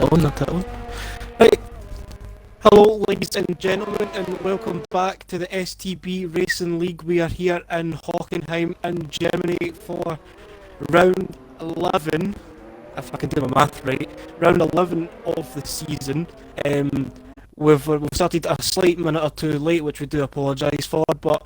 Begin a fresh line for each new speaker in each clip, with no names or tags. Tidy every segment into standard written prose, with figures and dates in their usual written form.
Not that one. Right. Hello, ladies and gentlemen, and welcome back to the STB Racing League. We are here in Hockenheim in Germany for round 11, if I can do my math right, round 11 of the season. We've started a slight minute or two late, which we do apologise for, but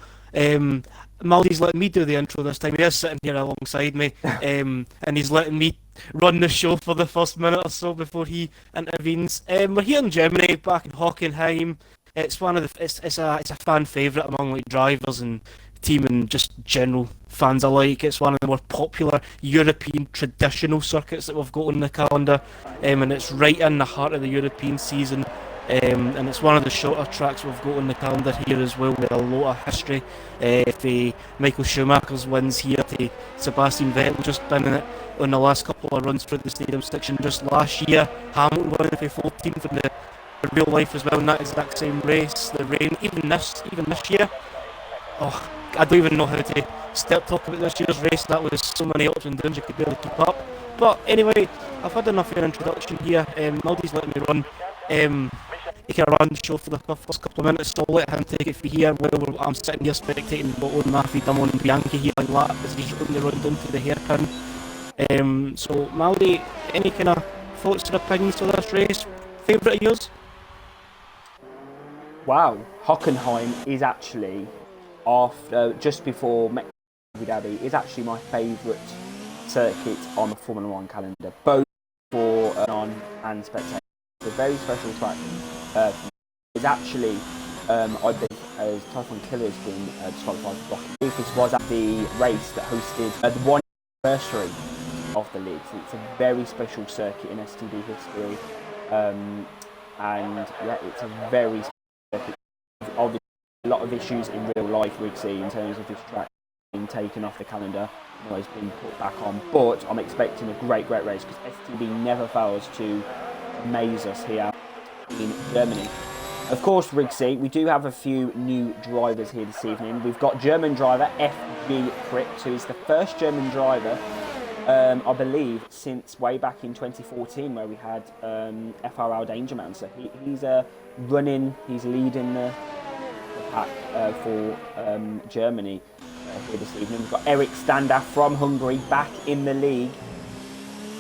Maldy's letting me do the intro this time. He is sitting here alongside me, and he's letting me run the show for the first minute or so before he intervenes. We're here in Germany, back in Hockenheim. It's one of the it's a fan favourite among like drivers and team and just general fans alike. It's one of the more popular European traditional circuits that we've got on the calendar, and it's right in the heart of the European season. And it's one of the shorter tracks we've got on the calendar here as well, with a lot of history. For Michael Schumacher's wins here, to Sebastian Vettel just been in it on the last couple of runs through the stadium section just last year. Hamilton won it for 14th in the real life as well in that exact same race. The rain, even this year. Oh, I don't even know how to talk about this year's race. That was so many ups and downs you could barely keep up. But anyway, I've had enough of an introduction here. Maldy's letting me run. He can run the show for the first couple of minutes, so I'll let him take it from here while I'm sitting here spectating what Matthew Damon and Bianchi here on lap as he's running the round onto the hairpin. So Maldy, any kind of thoughts or opinions to this race? Favourite of yours?
Wow, Hockenheim is actually, after just before Abu Dhabi, is actually my favourite circuit on the Formula 1 calendar, both for non and spectator. It's a very special track. It's actually, I believe, as Typhon Killer has been disqualified for blocking. This was at the race that hosted the 1 anniversary of the league. So it's a very special circuit in STB history, and yeah, it's a very special circuit. Obviously, a lot of issues in real life we'd see in terms of this track being taken off the calendar, always being put back on. But I'm expecting a great race because STB never fails to amaze us here in Germany. Of course, Rigsy, we do have a few new drivers here this evening. We've got German driver FG Fritz, who is the first German driver, I believe, since way back in 2014, where we had FRL Dangerman. So he's leading the pack for Germany here this evening. We've got Eric Stander from Hungary back in the league.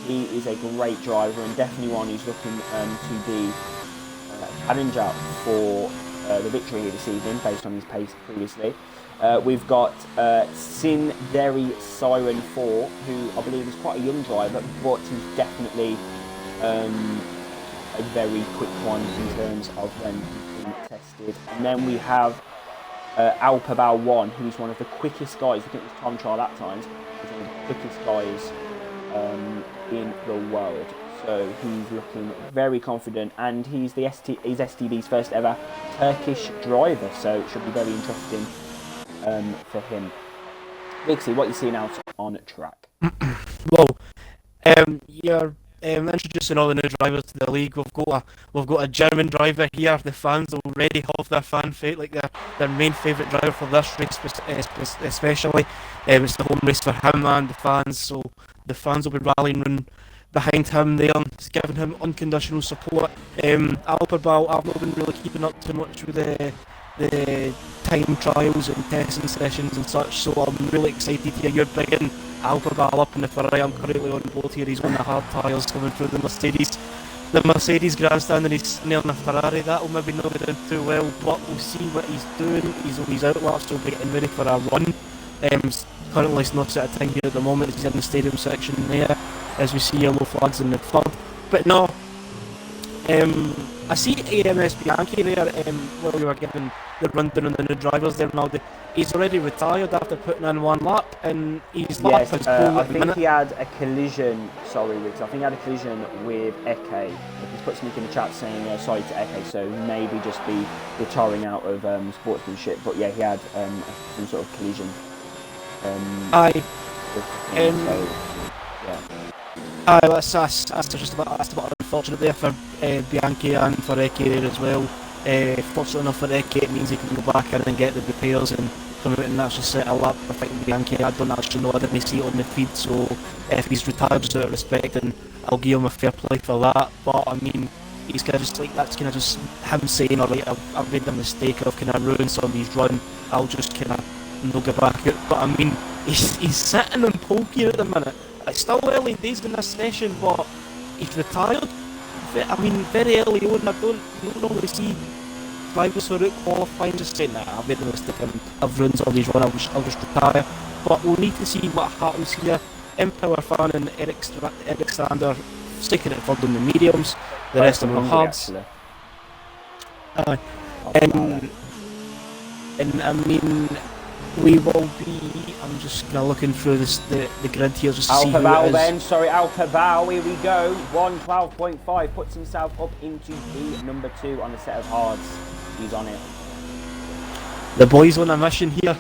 He is a great driver and definitely one who's looking to be a challenger for the victory here this evening based on his pace previously. We've got Sinderi Siren 4, who I believe is quite a young driver, but he's definitely a very quick one in terms of when he's been tested. And then we have Alpabao 1, who is one of the quickest guys. I think it was time trial at times. He's one of the quickest guys in the world, so he's looking very confident, and he's STB's first ever Turkish driver, so it should be very interesting for him. Vixie, what are you seeing out on track?
Well, you're introducing all the new drivers to the league. We've got a German driver here. The fans already have their fan favourite, like their main favourite driver for this race, especially. It's the home race for him and the fans, so the fans will be rallying behind him there, giving him unconditional support. Alperbal, I've not been really keeping up too much with the time trials and testing sessions and such, so I'm really excited here. You're bringing Alperbal up in the Ferrari. I'm currently on board here. He's on the hard tyres coming through the Mercedes grandstand, and he's near the Ferrari. That'll maybe not be doing too well, but we'll see what he's doing. He's on his outlap, still getting ready for a run. Currently it's not set a time here at the moment. He's in the stadium section there, as we see yellow flags in the front. But no, I see AMS Bianchi there while you were giving the rundown on the new drivers there now. He's already retired after putting in one lap, and his lap is
I think he had a collision, sorry Riggs, I think he had a collision with Eke. He's put something in the chat saying sorry to Eke, so maybe just be retiring out of sportsmanship, but yeah, he had some sort of collision.
That's just about unfortunate there for Bianchi and for Eke there as well. Fortunately enough for Eke, it means he can go back in and get the repairs and come out and actually set a lap. I think Bianchi, I don't actually know, I didn't see it on the feed, so if he's retired just out of respect, and I'll give him a fair play for that. But I mean, he's kind of just like, that's kind of just him saying, alright, I've made the mistake of kind of ruined somebody's run, I'll just kind of no go back out. But I mean, he's sitting in pole gear at the minute. It's still early days in this session, but he's retired. I mean, very early on, I don't normally see drivers who are out qualifying just saying, nah, I've made the mistake, I've ruined all these runs, I'll just retire. But we'll need to see what happens here. Empower Fan and Eric Sander sticking it forward in the mediums, the rest of them are hards. And I mean, we will be. I'm just kind of looking through the grid here just to see who it is.
Then, sorry, Alpha Val, here we go. 1:12.5 puts himself up into the number 2 on a set of hards. He's on it.
The boy's on a mission here.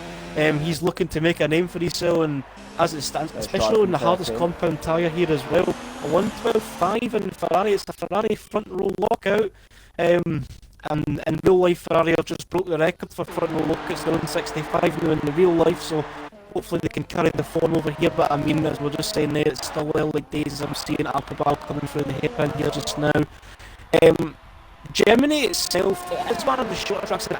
He's looking to make a name for himself, and as it stands, especially on the hardest compound tyre here as well. A 1:12.5 in Ferrari. It's a Ferrari front row lockout. And in real life, Ferrari have just broke the record for front row lockouts. They're on 65 now in the real life, so hopefully they can carry the form over here. But I mean, as we're just saying there, it's still early days. I'm seeing Alphabal coming through the hairpin here just now. Germany itself is one of the shorter tracks, and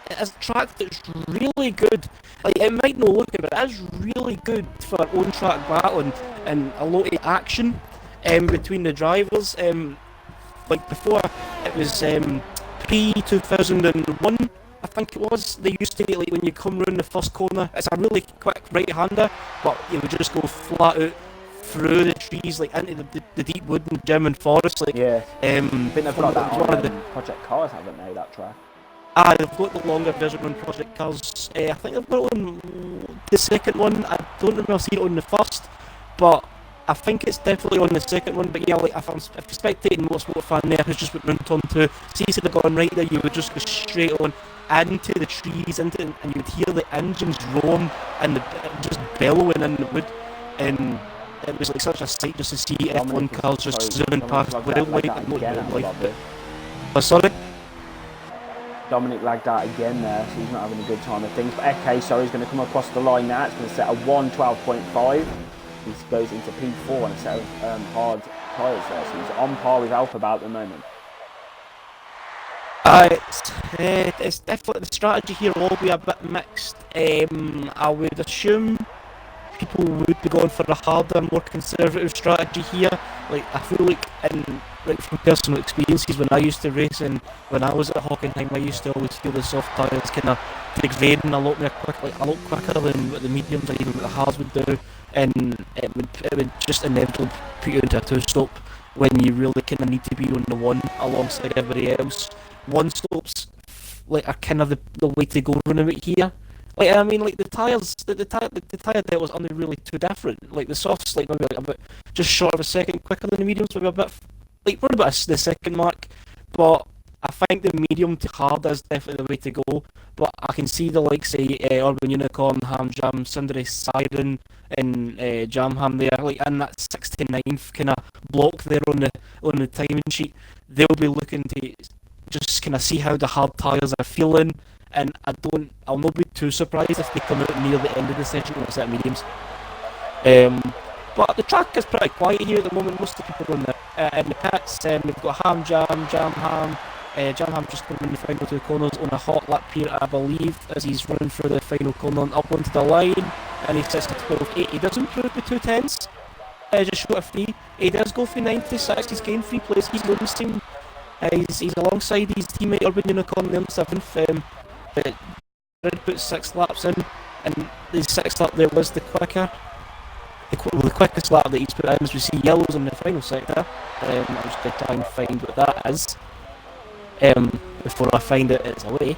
it is a track that's really good. Like, it might not look it, but it is really good for on-track battle and a lot of action between the drivers. Like before, it was pre-2001, I think it was. They used to, like, when you come round the first corner, it's a really quick right-hander, but you would just go flat out through the trees, like into the deep wood and German forest. Like,
yeah. I think they've got that on
the
Project Cars, haven't they, that track?
They've got the longer version on Project Cars. I think they've got it on the second one. I don't remember seeing it on the first, but I think it's definitely on the second one. But yeah, like if you're spectating motorsport fan there who's just went round onto, see, instead of going right there, you would just go straight on into the trees, and you would hear the engines roaring and just bellowing in the wood, and it was like such a sight just to see F1 cars just zooming past wildlife and not wildlife. Oh, sorry?
Dominic lagged out again there, so he's not having a good time of things. But okay, so he's going to come across the line now. It's going to set a 1:12.5. He goes into P4 on a set of hard tyres there, so he's on par with Alphabal at the moment.
It's definitely, the strategy here will be a bit mixed. I would assume people would be going for a harder, more conservative strategy here. Like, I feel like, from personal experiences, when I used to race and when I was at Hockenheim, I used to always feel the soft tyres kind of degrading a lot more a lot quicker than what the mediums or even what the hards would do, and it would just inevitably put you into a two-stop when you really kind of need to be on the one alongside everybody else. One stops like are kind of the way to go running it here. Like, I mean, like the tyres, the tyre there was only really too different. Like the softs, like maybe like about just short of a second quicker than the mediums, maybe a bit like round about the second mark. But I think the medium to hard is definitely the way to go. But I can see the likes say Urban Unicorn, Ham Jam, Sundry Siren, and Jamham there, like in that 69th kind of block there on the timing sheet. They'll be looking to just kind of see how the hard tyres are feeling, and I'll not be too surprised if they come out near the end of the session with a set of mediums. But the track is pretty quiet here at the moment. Most of the people are in the pits. We've got Ham Jam, Jamham just coming in the final two corners on a hot lap here, I believe, as he's running through the final corner and up onto the line, and he sets to 12.8. He does improve the 210s, just short of 3. He does go for 96, he's gained 3 places, he's noticing. He's alongside his teammate Urban Unicorn there in 7th. Red put 6 laps in, and the 6th lap there was the quickest lap that he's put in, as we see yellows in the final sector. I'm just going to try and find what that is. Before I find it, it's away.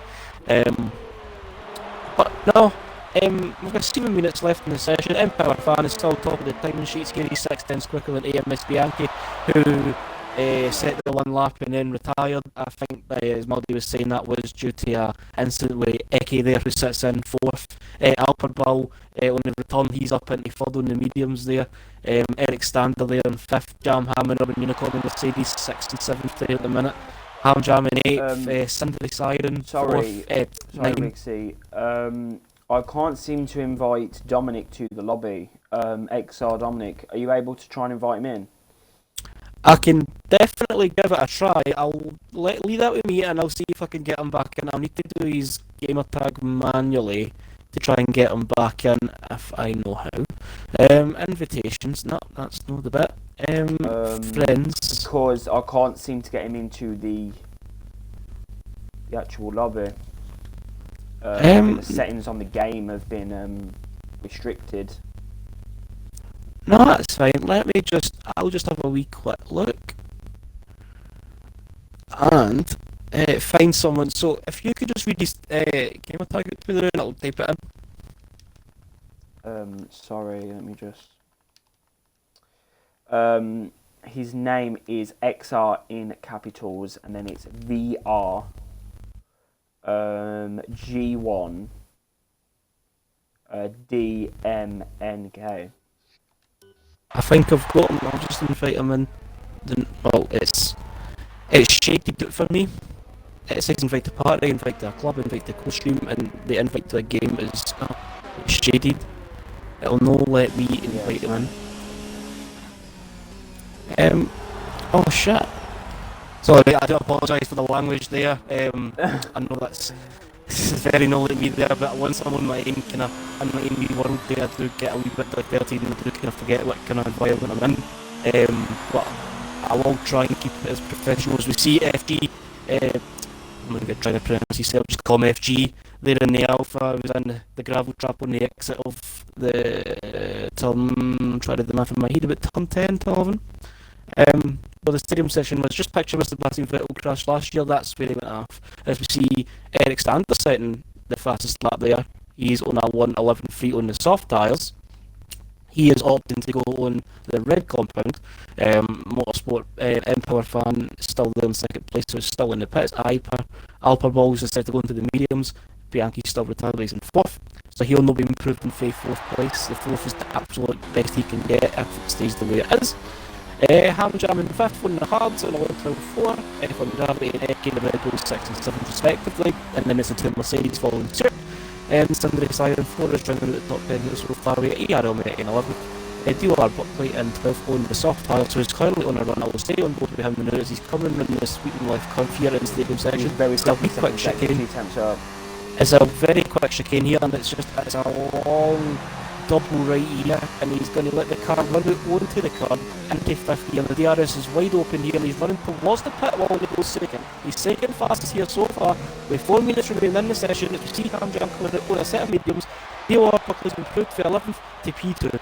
But no, we've got 7 minutes left in the session. Empower Fan is still top of the timing sheets here. He's 6 tenths quicker than AMS Bianchi, who set the 1 lap and then retired. I think, as Maldi was saying, that was due to an incident with Eke there, who sits in 4th. Alperbal on the return, he's up into 3rd on the mediums there. Eric Stander there in 5th. Jam Ham and Urban Unicorn and Mercedes 6th and 7th there at the minute. Ham Jam in 8th. Sindri Siren 4th.
Sorry, Mixie. I can't seem to invite Dominic to the lobby. XR Dominic, are you able to try and invite him in?
I can definitely give it a try. Leave that with me, and I'll see if I can get him back in. I'll need to do his gamer tag manually to try and get him back in if I know how. Invitations. No, that's not the bit. Friends.
Because I can't seem to get him into the actual lobby. I think the settings on the game have been restricted.
No, that's fine. I'll just have a wee quick look. And find someone. So if you could just read his gamer tag out to me there and I'll type it in.
Sorry, let me just... his name is XR in capitals, and then it's VR G1 DMNK.
I think I've got him. I'll just invite him in. Well, it's shaded for me. It says invite to party, invite to a club, invite to co-stream, and the invite to a game is shaded. It'll not let me invite him in. Oh shit. Sorry, I do apologise for the language there. I know this is very not like me there, but once I'm on my own kind of in my own wee world there, I do get a wee bit diverted and I do kind of forget what kind of environment I'm in. But I will try and keep it as professional as we see. FG, I'm going to try to pronounce yourself, just call him FG. There in the alpha, I was in the gravel trap on the exit of the turn, trying to do the math in my head, about turn 10, turn 11. Well, the stadium session was just picture Mr. Bassing Vettel crash last year. That's where he went off. As we see Eric Stander setting the fastest lap there. He's on a 1:11.3 on the soft tyres. He is opting to go on the red compound. Motorsport Empower fan still there in second place, so it's still in the pits. Alper Balls instead of going to the mediums. Bianchi's still retired, he's in fourth. So he'll not be improved in fourth place. The fourth is the absolute best he can get if it stays the way it is. Hamjam in 5th on the hards and 11.4, F1 Gravity and Eki the Red Bulls 6 and 7 respectively, and then it's the two Mercedes following suit. Sundry Siren 4 is running at the top 10 here so far, we got ERL in 11th. DOR Buckley in 12th on the soft tire, so he's currently on a run. I will stay on board with him now as he's coming running this sweet and left curve here in the stadium section.
Very
quick chicane. It's a very quick chicane here, and it's a long double right here, and he's going to let the car run out onto the curb into 50, and the DRS is wide open here, and he's running towards the pit wall, and he goes second. He's second fastest here so far, with 4 minutes remaining in the session. As we see Hamjam coming out on a set of mediums, DOR Buckley's been improved for 11th to P2.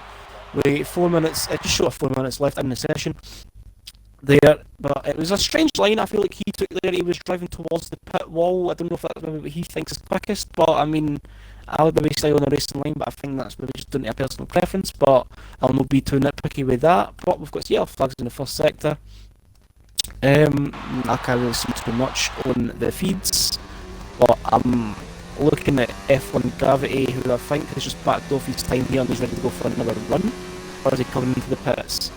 With 4 minutes, just short of 4 minutes left in the session there, but it was a strange line I feel like he took there. He was driving towards the pit wall. I don't know if that's maybe what he thinks is quickest, but I mean, I would maybe stay on the racing line, but I think that's maybe just down to a personal preference, but I'll not be too nitpicky with that. But we've got yellow flags in the first sector. I can't really see too much on the feeds, but I'm looking at F1 Gravity, who I think has just backed off his time here and he's ready to go for another run. Or is he coming into the pits?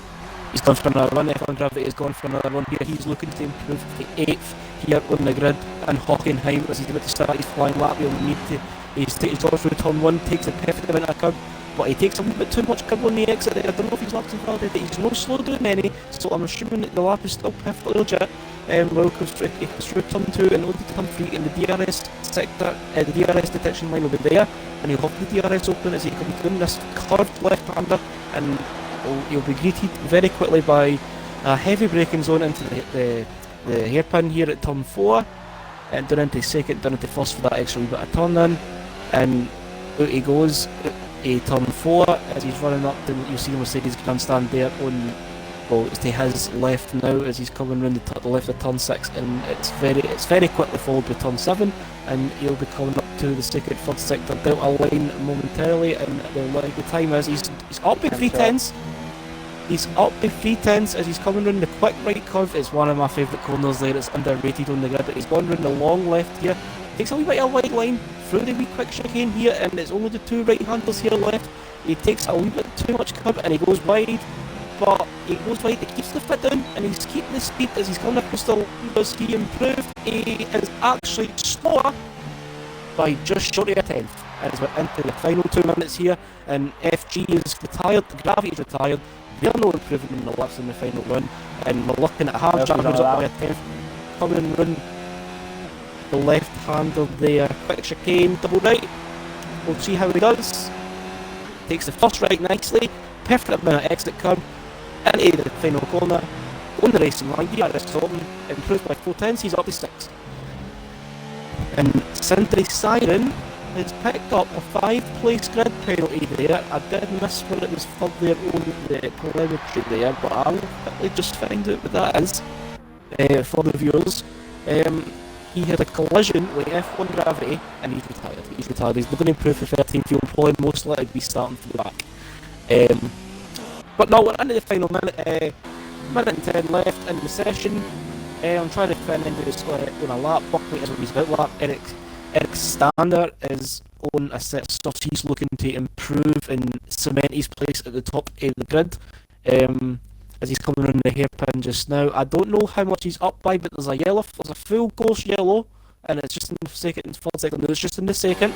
He's gone for another run. F1 Gravity has gone for another run here. He's looking to improve to 8th here on the grid in Hockenheim as he's about to start his flying lap. He'll need to. He's gone through turn 1, takes a perfect amount of curb, but he takes a little bit too much curb on the exit there. I don't know if he's lapped invalidated. He's not slowed down any, so I'm assuming that the lap is still perfectly legit. Well, goes through turn 2 and onto turn 3 in the DRS sector. The DRS detection line will be there, and he'll have the DRS open as he comes down this curved left-hander, and he'll be greeted very quickly by a heavy braking zone into the hairpin here at turn 4, and down into second, down into first for that extra wee bit of turn in, and out he goes, a turn 4 as he's running up. You'll see the Mercedes grandstand there on, well, it's to his left now as he's coming round the left of turn 6, and it's very quickly followed by turn 7, and he'll be coming up to the third sector delta line momentarily, and the time is he's up by 3/10. He's up by 3/10 as he's coming round the quick right curve. It's one of my favourite corners there. It's underrated on the grid, but he's gone round the long left here. Takes a wee bit of a wide line through the wee quick chicane here, and it's only the 2 right-handers here left. He takes a wee bit too much curb and he goes wide, but he goes wide, he keeps the foot down, and he's keeping the speed as he's coming across the. Does he improve? He is actually slower by just short of a 10th. and as we're into the final 2 minutes here, and FG is retired, the Gravity is retired, they're no improving in the laps in the final run, and we're looking at Harjam, who's up by a 10th, coming and run the left hand of the quick chicane, double right. We'll see how he does. Takes the first right nicely, perfect minute exit curve, into the final corner, on the racing line, DRS Dalton, improved by 4 tenths, he's up to 6. And Sindri Siren has picked up a 5-place grid penalty there. I did miss when it was for their own telemetry there, but I'll quickly just find out what that is for the viewers. He had a collision with F1 Gravity, and he's retired. He's not going to improve for 13th. He'll probably most likely be starting from the back. But no, we're into the final minute. Minute and 10 left in the session. I'm trying to fit into this on a lap. Buckley is on his out lap. Eric Stander is on a set of stuff. He's looking to improve and cement his place at the top of the grid. As he's coming around the hairpin just now. I don't know how much he's up by, but there's a full course yellow, and it's just in the second, third second. No, it's just in the second.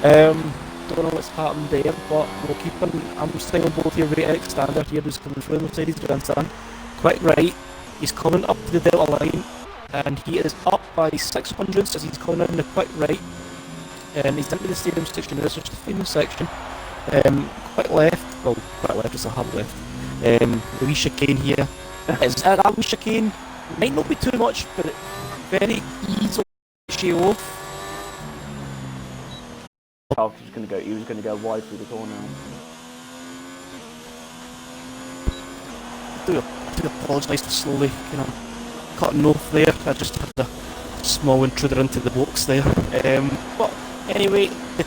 Don't know what's happened there, but we'll keep him. I'm staying on board here with Eric Standard here, who's coming through the Mercedes grandstand. Quick right, he's coming up to the Delta line, and he is up by 600 as he's coming in the quick right. He's into the stadium section, this is just the final section. Quick left, just a hard left. The wee chicane here. That wee chicane might not be too much, but it very easily shave off.
He was going to go wide through the corner.
I do apologise for slowly cutting off there. I just had a small intruder into the box there. But anyway, the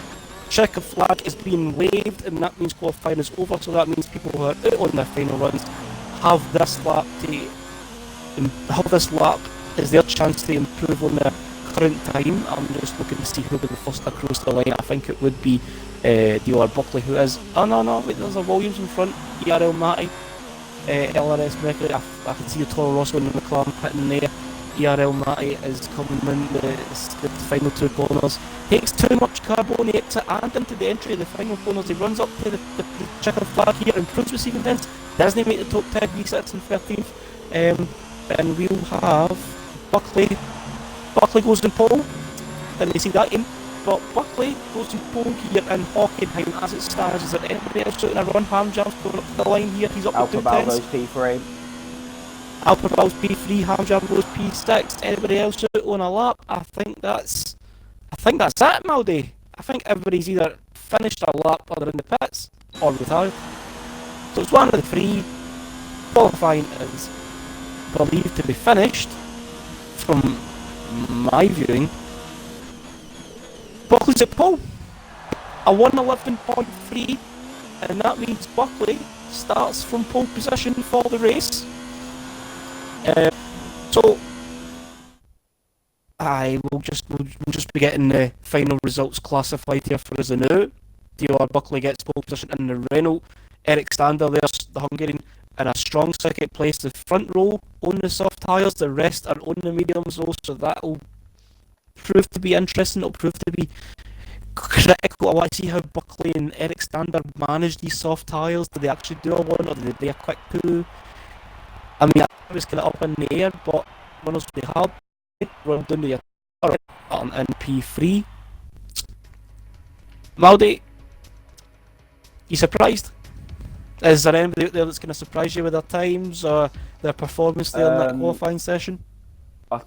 checker flag is being waved, and that means qualifying is over. So that means people who are out on their final runs have this lap is their chance to improve on their current time. I'm just looking to see who will be the first across the line. I think it would be Dior Buckley, who is. Oh no, wait, there's a Williams in front. ERL Matty, LRS Mercury. I can see the Toro Rosso and the McLaren pitting there. ERL Matty is coming in the final 2 corners. Takes too much carbon on the exit and into the entry of the final corners. He runs up to the checker flag here, improves receiving distance. Doesn't make the top 10, resets in 13th. And we'll have Buckley. Buckley goes in pole. Didn't you see that in? But Buckley goes in pole here in Hockenheim as it stands. Is there anybody else out in a run? Hamjam's going up the line here. He's up to 2
Alpha goes P3.
Alpha goes P3. Hamjam goes P6. Anybody else out on a lap? I think that's it, Maldy. I think everybody's either finished a lap or they're in the pits or retired. So it's one of the 3. Qualifying is believed to be finished from my viewing. Buckley's at pole, a 1:11.3, and that means Buckley starts from pole position for the race. So we'll just be getting the final results classified here for us now. Dior Buckley gets pole position in the Renault. Eric Stander, there's the Hungarian, in a strong second place. The front row on the soft tyres, the rest are on the mediums row, so that'll prove to be interesting. It'll prove to be critical. I want to see how Buckley and Eric Stander manage these soft tyres. Do they actually do a one, or do they do a quick poo? I mean, I was kind of up in the air, but runners really hard. Run down the in P3. Maldy, you surprised? Is there anybody out there that's going to surprise you with their times or their performance there in that qualifying session?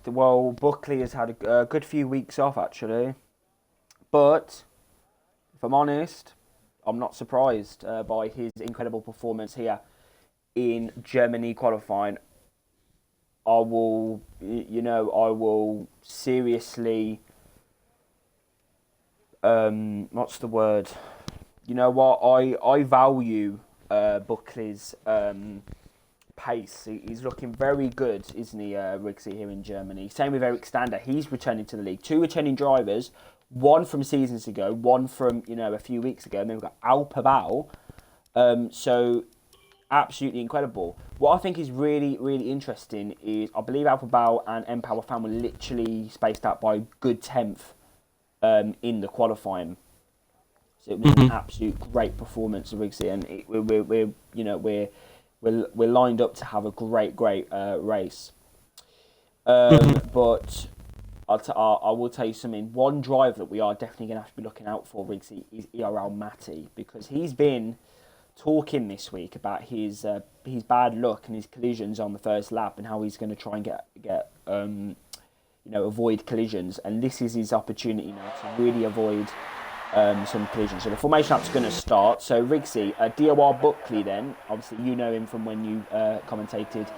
Well, Buckley has had a good few weeks off, actually. But, if I'm honest, I'm not surprised by his incredible performance here in Germany qualifying. I will seriously, what's the word? You know what, I value Buckley's pace. He's looking very good, isn't he, Riggsy, here in Germany? Same with Eric Stander. He's returning to the league. 2 returning drivers, one from seasons ago, one from, a few weeks ago, and then we've got Alpabao. So, absolutely incredible. What I think is really, really interesting is I believe Alphabao and Empower Fan were literally spaced out by a good 10th in the qualifying. So it was an absolute great performance of Rigsy, and we're lined up to have a great race. But I will tell you something. One driver that we are definitely going to have to be looking out for, Rigsy, is ERL Matty, because he's been talking this week about his bad luck and his collisions on the first lap, and how he's going to try and get avoid collisions. And this is his opportunity now to really avoid some collisions. So the formation lap's going to start. So Rigsy, DOR Buckley then, obviously you know him from when you commentated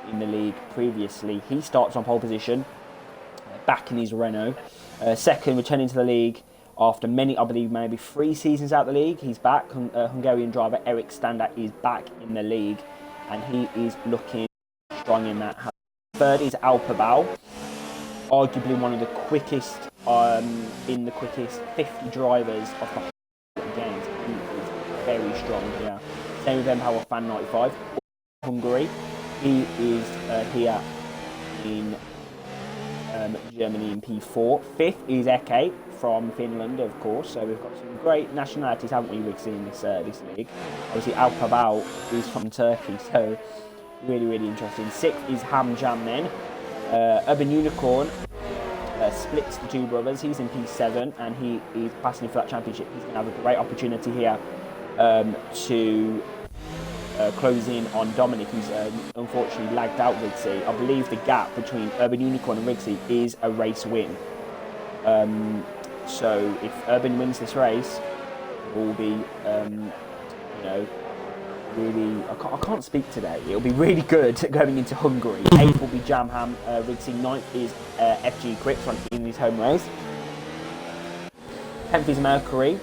in the league previously. He starts on pole position, back in his Renault. Second, returning to the league after many, I believe maybe 3 seasons out of the league. He's back. Hungarian driver Eric Stander is back in the league, and he is looking strong in that. Third is Alpabao, arguably one of the quickest in the quickest 50 drivers of the whole games. He is very strong. Yeah. Same with Empower Fan 95, Hungary. He is here in Germany in P4. Fifth is Eke from Finland, of course. So we've got some great nationalities, haven't we, Rigsy, in this league. Obviously, Alpabao is from Turkey, so really interesting. Sixth is Ham Jam then. Urban Unicorn splits the two brothers. He's in P7, and he is passing for that championship. He's going to have a great opportunity here to close in on Dominic, who's unfortunately lagged out Rigsy. I believe the gap between Urban Unicorn and Rigsy is a race win. So if Urban wins this race, it will be, really. I can't speak today. It'll be really good going into Hungary. 8th will be Jamham Rigsy. 9th is FG Crips in his home race. 10th is Mercury,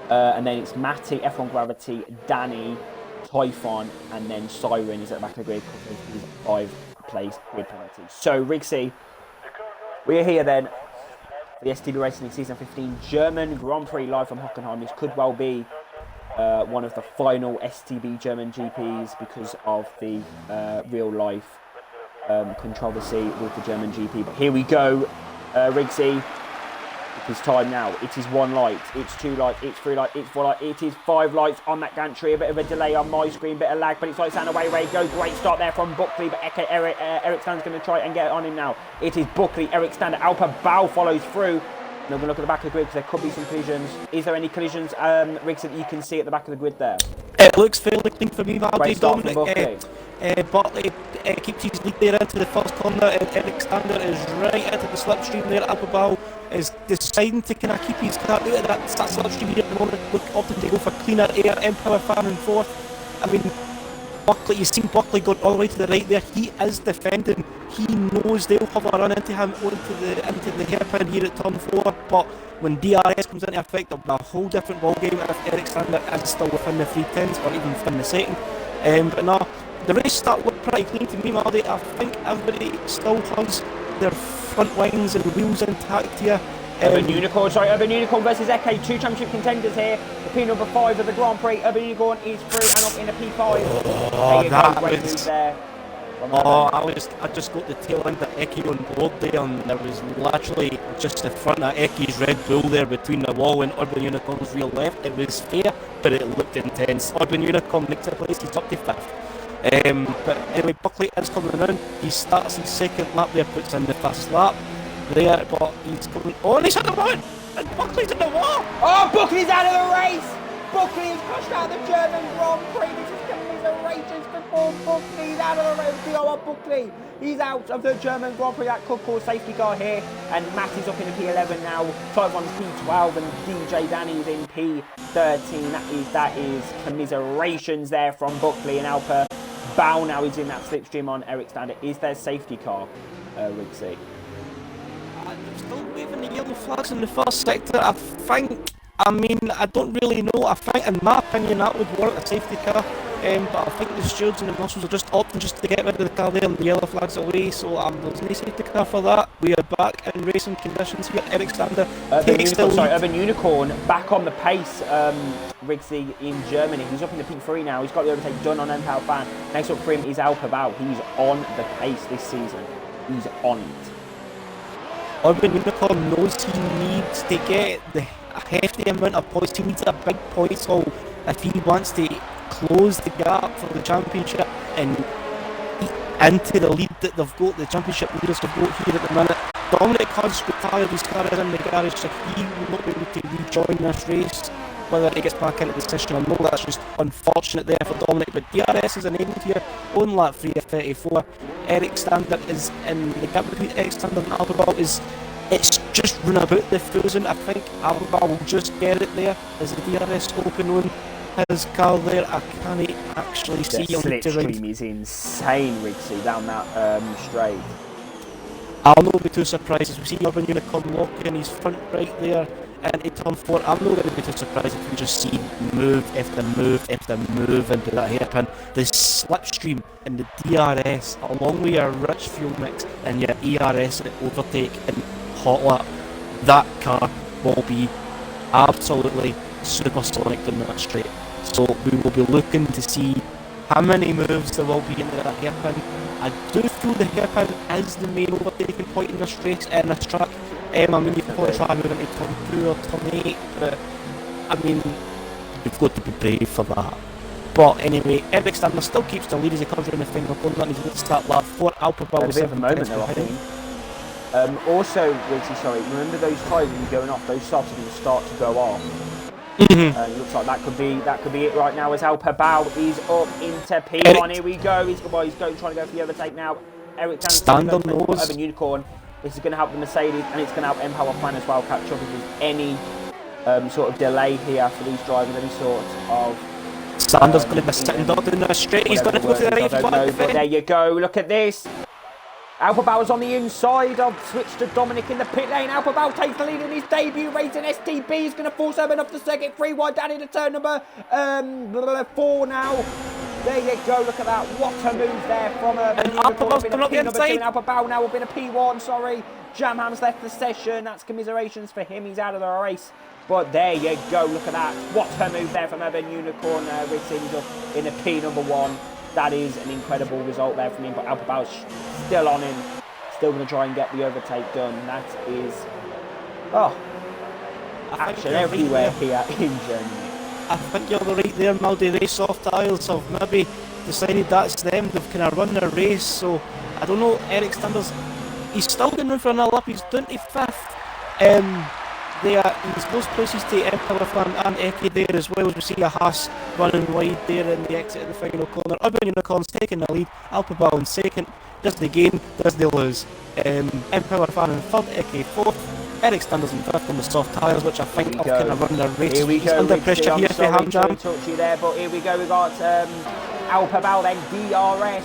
and then it's Matty, F1 Gravity, Danny, Typhon, and then Siren is at the back of the grid because he's 5-place grid penalty. So Rigsy, we are here then for the STB Racing Season 15 German Grand Prix live from Hockenheim. This could well be one of the final STB German GPs because of the real life controversy with the German GP. But here we go, Rigsy. It is time now. It is 1 light, it's 2 lights, it's 3 lights, it's 4 lights, it is 5 lights on that gantry. A bit of a delay on my screen, bit of lag, but it's lights down away. Go, great start there from Buckley, but Eric Stander's going to try and get on him now. It is Buckley, Eric Stander, Alpabao follows through. Now we're going to look at the back of the grid because there could be some collisions. Is there any collisions, Riggs, that you can see at the back of the grid there?
It looks fairly clean for me, Valdi.
Great start from Buckley.
Buckley keeps his lead there into the first corner, and Eric Stander is right into the slipstream there. Alpabao is deciding to kind of keep his car out of that slipstream here at the moment, opting to go for cleaner air. Empower Fan in fourth. I mean, Buckley, you've seen Buckley going all the way to the right there. He is defending. He knows they'll have a run into him into the hairpin here at turn 4. But when DRS comes into effect, it'll be a whole different ballgame if Eric Stander is still within the 310s or even within the second. But no, the race start looked pretty clean to me, Maldi. I think everybody still has their front wings and wheels intact here.
Urban Unicorn versus Eke, 2 championship contenders here. The P number 5 of the Grand Prix. Urban Unicorn is through and up in a P5.
Oh, that was...
there.
I just got the tail end of Eke on board there, and there was literally just the front of Eke's Red Bull there between the wall and Urban Unicorn's rear left. It was fair, but it looked intense. Urban Unicorn makes a place, he's up to 5th. But anyway, Buckley is coming in. He starts his second lap there, puts in the first lap there, but he's coming on, he's at the one! And Buckley's in the wall!
Oh, Buckley's out of the race! Buckley is pushed out of the German Grand Prix. This is commiserations for Buckley. He's out of the race. Oh, Buckley. He's out of the German Grand Prix. That could cause safety car here. And Matt is up in the P11 now. Typhon's P12 and DJ Danny's in P13. That is commiserations there from Buckley and Alpa. Bow now is in that slipstream on Eric Stander. Is there safety car, Rigsy?
They're still waving the yellow flags in the first sector. I don't really know. I think, in my opinion, that would warrant a safety car. But I think the stewards and the marshals are just opting just to get rid of the car there and the yellow flags away. So there's no safety car for that. We are back in racing conditions here. Eric Stander
Urban Unicorn back on the pace. Rigsy in Germany. He's up in the P3 now. He's got the overtake done on Empower Fan. Next up for him is Alpabao. He's on the pace this season. He's on it.
Urban Unicorn knows he needs to get a hefty amount of points. He needs a big points haul if he wants to close the gap for the championship and into the lead that they've got, the championship leaders have got here at the minute. Dominic has retired his car is in the garage, so he will not be able to rejoin this race. Whether he gets back into the session or no, that's just unfortunate there for Dominic. But DRS is enabled here on lap 3 of 34. Eric Standard is in the gap between Eric Standard and Alberbal it's just run about the frozen. I think Alberbal will just get it there as the DRS open on his car there. I can't actually see
the slipstream is insane, Rigsy, down that straight.
I'll not be too surprised as we see Urban Unicorn locking his front right there into turn 4. I'm not going to be too surprised if we just see move after move after move into that hairpin. The slipstream and the DRS along with your rich fuel mix and your ERS and overtake and hot lap, that car will be absolutely supersonic down that straight. So we will be looking to see how many moves there will be into that hairpin. I do feel the hairpin is the main overtaking point in this race and this track. I mean, you can probably try moving into turn 2 or turn 8, but I mean, you've got to be brave for that. But anyway, Eric Standard still keeps the lead as he comes around the final corner and he's going to start lap 4. Alphabal was
a bit of a moment though, I think. Also, Richie, sorry, remember those tyres when you're going off, those starts are going to start to go off. It looks like that could be it right now as Alphabal is up into P1. Here we go. He's trying to go for the overtake now. Eric Standard knows. Urban Unicorn. This is going to help the Mercedes and it's going to help Empower Fan as well catch up if there's any sort of delay here for these drivers, any sort of...
Standard's going to be sitting duck in the straight. He's going to go to the right flag.
But there you go. Look at this. Alphabal on the inside. I've switched to Dominic in the pit lane. Alphabal takes the lead in his debut race in STB. He's going to force Urban off the circuit. 3 wide down into turn number 4 now. There you go, look at that. What a move there from
and Alphabal's coming up the inside.
Alphabal now will be in a P1, sorry. Jamham's left the session. That's commiserations for him. He's out of the race. But there you go, look at that. What a move there from Urban Unicorn. He's up in a P number 1. That is an incredible result there from him. But Alphabal's still on him. Still going to try and get the overtake done. That is... action everywhere here in Germany.
I think you're right there, Maldy. They soft tiles have maybe decided that's them. They've kind of run their race, so I don't know. Eric Standers, he's still going round for another lap. He's down to 5th. He's close places to Empower Fan and Eki there as well as we see a Haas running wide there in the exit of the final corner. Urban Unicorns taking the lead. Alphabal in 2nd. Does they gain? Does they lose? Empower Fan in 3rd. Eki 4th. Eric Standers in 5th on the soft tyres, which I think will kind of run their race.
Here we
He's
go,
under pressure here for Hamjam.
Touch you there, but here we go. We got Alphabal, then DRS,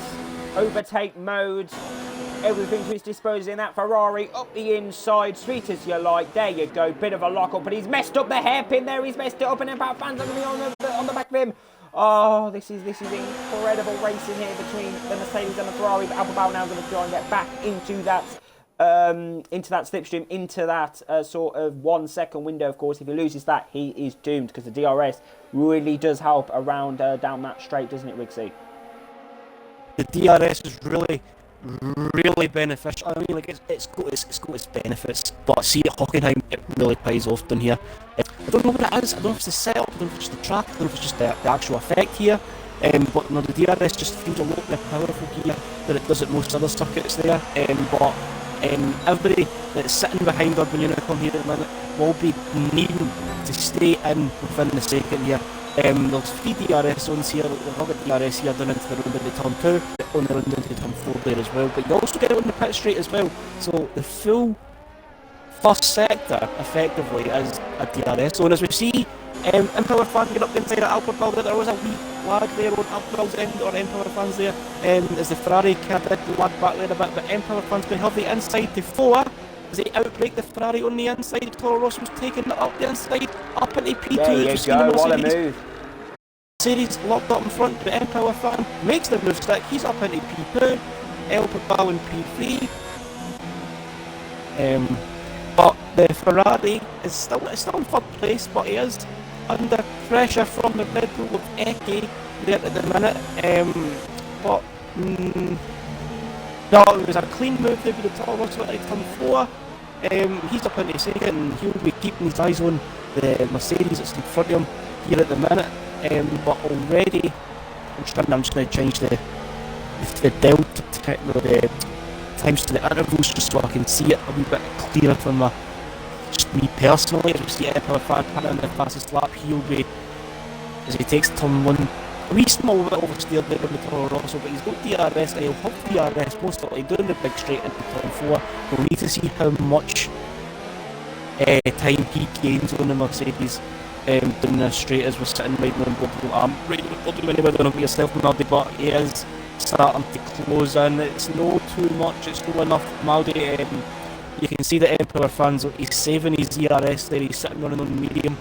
overtake mode, everything to his disposal in that Ferrari up the inside, sweet as you like. There you go, bit of a lock up, but he's messed up the hairpin there. He's messed it up, and Empower Fans are going to be on the back of him. Oh, this is incredible racing here between the Mercedes and the Ferrari. But Alphabal now going to try and get back into that slipstream, into that sort of 1 second window. Of course, if he loses that, he is doomed because the DRS really does help around down that straight, doesn't it, Rigsy?
The DRS is really beneficial. I mean, like it's got its benefits, but see at Hockenheim it really pays off down here. I don't know what it is. I don't know if it's the setup, I don't know if it's the track, I don't know if it's just the actual effect here. But no, the DRS just feels a lot more powerful here than it does at most other circuits there. But everybody that's sitting behind Urban Unicorn here at the minute will be needing to stay in within the second here. There's 3 DRS zones here. They've all got DRS here down into the round into turn 2, on the round into turn 4 there as well. But you also get it on the pit straight as well. So the full first sector effectively is a DRS zone. As we see, Empower Fan get up inside at Alphabal, there was a wee lag there on Alphabal's end, or Empower Fan's there, as the Ferrari car did lag back there a bit, but Empower Fan's going to have the inside to 4 as they outbreak the Ferrari on the inside. Toro Rosso's taking it up the inside, up into P2.
There you go, what a move.
Mercedes locked up in front, but Empower Fan makes the move stick, he's up into P2, Alphabal in P3. But the Ferrari is still in 3rd place, but he is under pressure from the Red Bull of Eki there at the minute. No, it was a clean move there with the Toro Rosso at turn 4. He's up into second, and he'll be keeping his eyes on the Mercedes that's in front of him here at the minute. But already, I'm just going to change the delta, the times to the intervals, just so I can see it a wee bit clearer for just me personally. As we see Empire Fan in the fastest lap, he'll be, as he takes turn 1, a wee small bit oversteered there in the Toro Rosso, but he's got DRS, and he'll have DRS most likely doing the big straight into turn 4. We'll need to see how much time he gains on the Mercedes down the straight as we're sitting right on board. I'm right on board with anybody on yourself, Maldi, but he is starting to close in. It's no too much, it's no enough. Maldi, you can see the Emperor Fans, he's saving his ERS there, he's sitting running on medium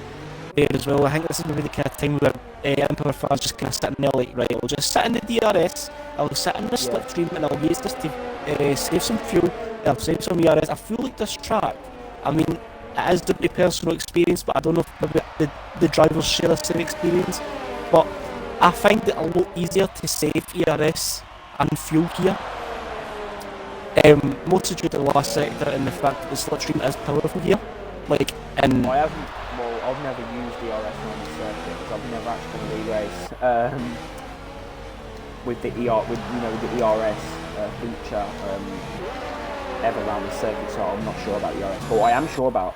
there as well. I think this is maybe the kind of time where Emperor Fans just kind of sitting there like, right, I'll just sit in the DRS, I'll sit in the slipstream, and I'll use this to save some fuel, I'll save some ERS. I feel like this track, I mean, it is down to personal experience, but I don't know if maybe the drivers share the same experience, but I find it a lot easier to save ERS and fuel here. Mostly due to the last sector and the fact that the slipstream is powerful here. Like, and
I've never used ERS on the circuit because I've never actually race with the ERS feature ever around the circuit, so I'm not sure about ERS. But what I am sure about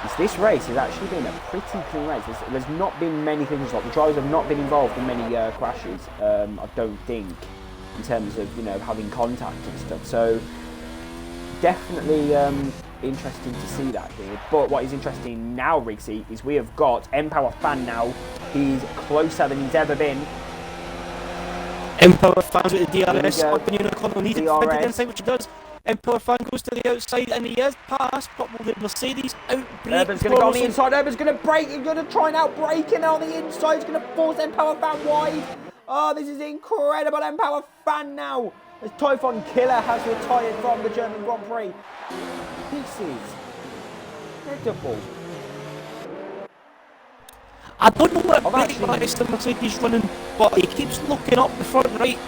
is this race has actually been a pretty clean race. There's not been many things like the drivers have not been involved in many crashes. I don't think, in terms of having contact and stuff. So definitely interesting to see that here. But what is interesting now, Riggsy, is we have got Empower Fan now. He's closer than he's ever been.
Empower Fans with the DRS up in Unicorn, needs to find the inside, which he does. Empower Fan goes to the outside and he is passed, but will the Mercedes outbrake?
Urban's going to go on the inside, Urban's going to brake, he's going to try and outbrake it on the inside, he's going to force Empower Fan wide. Oh, this is incredible, Empower Fan now, as Typhon Killer has retired from the German Grand Prix. This is incredible.
I don't know what brake bias the Mercedes running, but he keeps looking up the front right.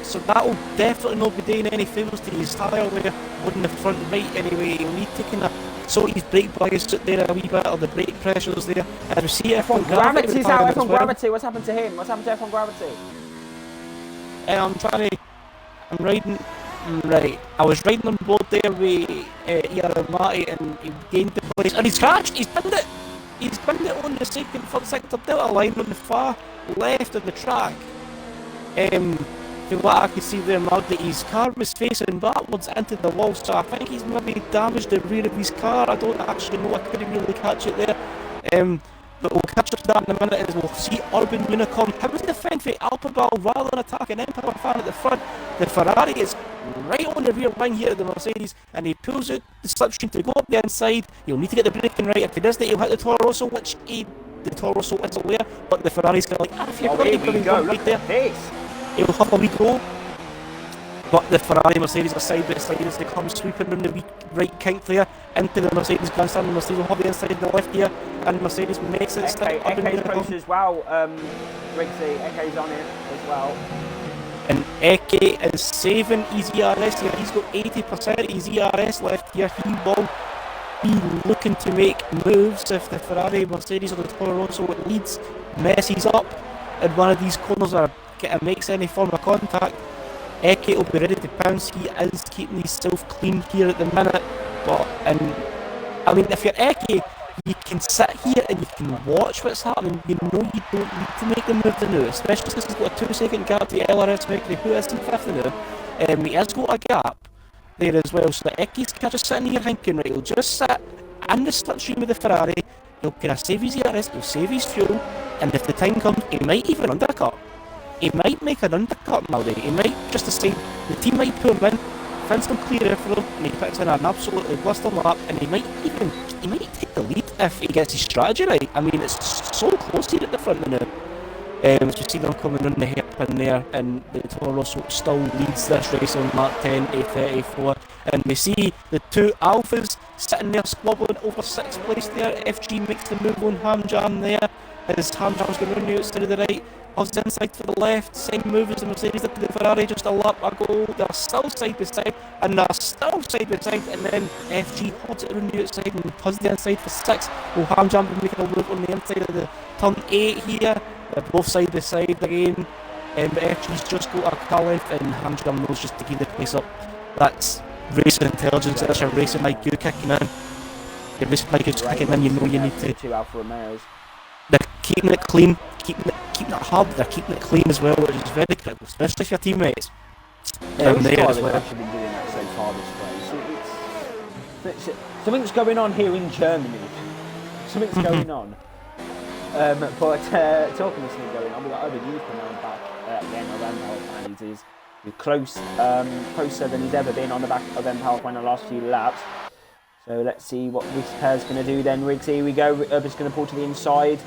So that'll definitely not be doing any favours to his tyre there on the front right anyway. He'll need to kind of sort his brake bias out there a wee bit, or the brake pressures there. As we see F1
Gravity's out, F1 Gravity, what's happened to him? What's happened to F1 Gravity?
I'm riding, right, I was riding on board there with Iarmati and he gained the place, and he's crashed, he's pinned it on the second front sector delta line on the far left of the track. From what I could see there, that his car was facing backwards into the wall, so I think he's maybe damaged the rear of his car. I don't actually know, I couldn't really catch it there. But we'll catch up to that in a minute as we'll see Urban Unicorn. How was the defend for Alphabal rather than attacking Empower Fan at the front? The Ferrari is right on the rear wing here at the Mercedes, and he pulls out the slipstream to go up the inside. He'll need to get the braking right. If he does that, he'll hit the Toro Rosso, which the Toro Rosso isn't there, but the Ferrari's kind of like, if you're going to go right there, he'll have a wee go. But the Ferrari Mercedes are side by side as they come sweeping around the right kink there into the Mercedes grandstand. The Mercedes will have the inside and the left here, and Mercedes makes it stick up in the
close as well. Riggsy, Eke's on it as well.
And Eke is saving his ERS here. He's got 80% of his ERS left here. He will be looking to make moves if the Ferrari, Mercedes or the Toro Rosso leads messes up in one of these corners or makes any form of contact. Eke will be ready to pounce. He is keeping himself clean here at the minute, but I mean, if you're Eke, you can sit here and you can watch what's happening. You know you don't need to make the move to now, especially since he's got a 2-second gap to LRS Mercury, who is in 5th now. He has got a gap there as well, so that Eke's just sitting here thinking, right, he'll just sit in the slipstream with the Ferrari, he'll kind of save his ERS, he'll save his fuel, and if the time comes, he might even undercut. He might make an undercut, Maldi. He might just decide the team might pull him in, finds some clear air for him, and he puts in an absolutely blistering lap, and he might take the lead if he gets his strategy right. I mean, it's so close here at the front now. As we see them coming on the hairpin there, and the Toro Rosso still leads this race on lap 10 to 34, and we see the two Alphas sitting there squabbling over 6th place there. FG makes the move on Hamjam there, as Hamjam's going round the outside of the right. Off the inside for the left, same move as the Mercedes did to the Ferrari just a lap ago. They're still side by side, and they're still side by side, and then FG holds it around the outside and pulls the inside for 6. Will ham jump and making a move on the inside of the turn 8 here. They're both side by side again. But FG's just got a car length, and ham jump knows just to keep the pace up. That's racing intelligence, that's your racing IQ kicking in. Your racing IQ is kicking in, you know you need to.
Two Alfa Romeos.
They're keeping it clean, keeping it hard, they're keeping it clean as well, which is very critical, especially for your teammates.
There as well. Actually been doing that so far this race. Something's going on here in Germany. Something's going on. But talking of something going on, we've got Owen Unicorn now back again of Empower, and he's closer than he's ever been on the back of Empower in the last few laps. So let's see what this pair's going to do then, Riggs. Here we go. Urban's going to pull to the inside.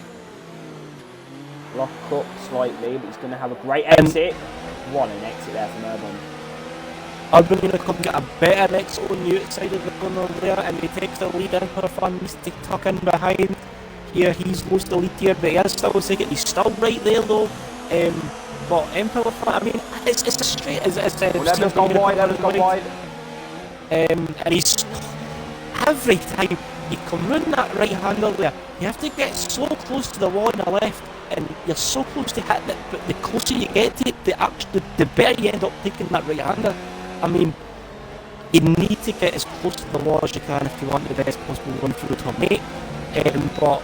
Lock up slightly, but he's going to have a great exit. What an exit there from Urban.
Urban going to come get a better exit on the outside of the corner there, and he takes the lead in. Perfan needs to tuck in behind. Here he's lost the lead here, but he is still taking it. He's still right there though. But Empower Fan, I mean, it's a straight.
Urban's gone wide.
And he's every time you come round that right hander there, you have to get so close to the wall on the left, and you're so close to hitting it, but the closer you get to it, the better you end up taking that right hander. I mean, you need to get as close to the wall as you can if you want the best possible run through the turn 8. But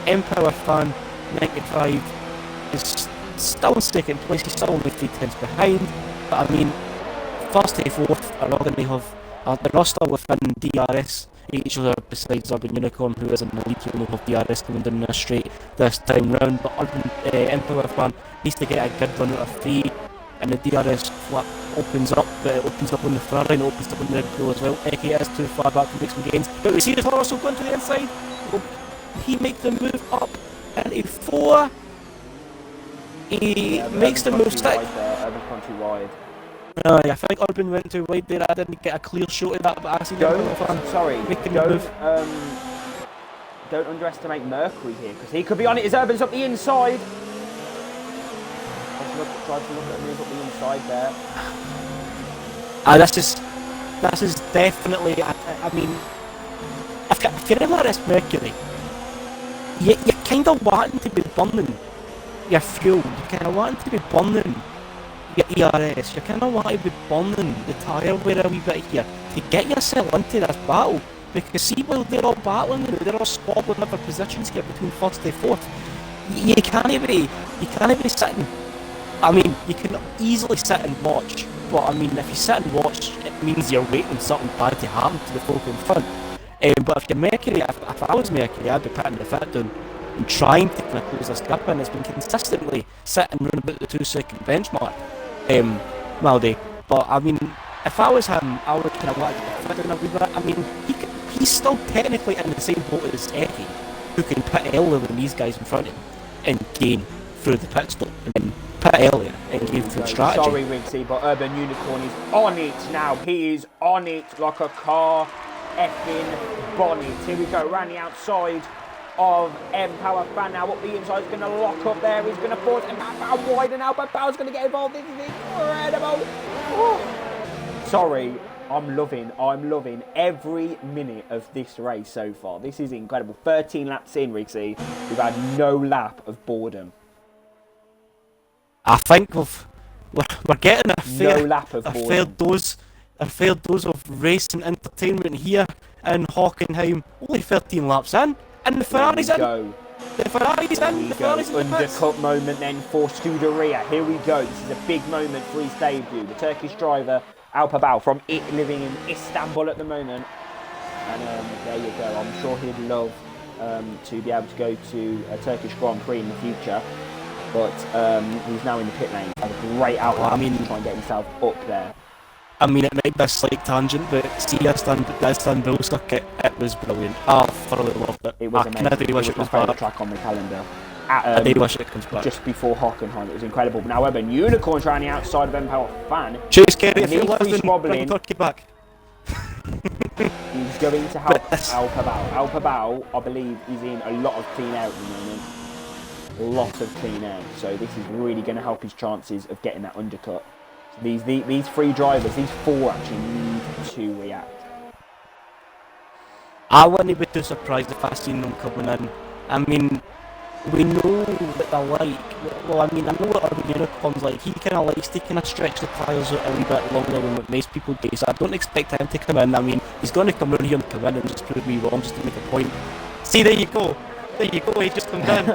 Empower Fan 95 is still in second place, he's still only 3 tenths behind. But I mean, first to fourth are all going to have the roster within DRS each other besides Urban Unicorn, who is in the lead. You'll have DRS coming down the straight this time round, but Empower Fan needs to get a good run out of 3, and the DRS flap opens up, but it opens up on the Ferrari and it opens up on the Red Bull as well. Eki is too far back to make some gains, but we see the Toro going to the inside. Will he make the move up into 4? He makes the move 6.
Urban's gone too wide.
I think Urban went too wide there. I didn't get a clear shot of that, but I see
don't underestimate Mercury here, because he could be on it. His Urban's up the inside. Try to look at a move up the inside there.
This is definitely. I mean, if you're MRS Mercury, you're kind of wanting to be burning your fuel. You're kind of wanting to be burning your ERS. You kind of want to be burning the tyre wear a wee bit here to get yourself into this battle. Because see, while they're all battling, they're all squabbling over positions here between first and fourth. You can't be sitting. I mean, you can easily sit and watch, but I mean, if you sit and watch, it means you're waiting something bad to happen to the folk in front. But if you're Mercury, if I was Mercury, I'd be putting the foot down and trying to kind of close this gap, and it's been consistently sitting around about the 2-second benchmark. But I mean, if I was him, I would kind of want to get the foot down a wee bit. I mean, he's still technically in the same boat as Eki, who can pit earlier than these guys in front of him and gain through the pit stop, and then pit earlier and gain through the strategy.
Sorry, Rigsy, but Urban Unicorn is on it now. He is on it like a car effing bonnet. Here we go, round the outside of Empower Fan now. Up the inside, he's going to lock up there. He's going to force Empower wide, and Albert Power's going to get involved. This is incredible. Oh. Sorry, I'm loving every minute of this race so far. This is incredible. 13 laps in, Rigsy. We've had no lap of boredom.
I think we're getting a fair dose of racing entertainment here in Hockenheim. Only 13 laps in, and the Ferrari's in. The Ferrari's in. The Ferrari's in the pits.
Undercut moment then for Scuderia. Here we go. This is a big moment for his debut. The Turkish driver Alper Bal from living in Istanbul at the moment. And there you go. I'm sure he'd love to be able to go to a Turkish Grand Prix in the future. But he's now in the pit lane. Had a great outlet to try and get himself up there.
I mean, it might be a slight tangent, but see, the Istanbul circuit, it was brilliant. I thoroughly loved it.
It was amazing.
I do wish it was
my
back.
Track on the calendar.
I do wish it comes back.
Just before Hockenheim, it was incredible. But now Urban Unicorn's around the outside of Empower Fan.
Chase Kerry, if you're listening, bring Turkey back.
He's going to help Alper Bal. Alper Bal, I believe, is in a lot of clean air at the moment. lot of clean air. So this is really going to help his chances of getting that undercut. So these three drivers, these four actually need to react.
I wouldn't be too surprised if I seen them coming in. I mean, we know what they're like. Well, I mean, I know what Urban Unicorn's like. He kind of likes to kind of stretch the tyres out a wee bit longer than what most people do. So I don't expect him to come in. I mean, he's going to come in here and come in and just prove me wrong, just to make a point. See, there you go. There you go. He just comes in.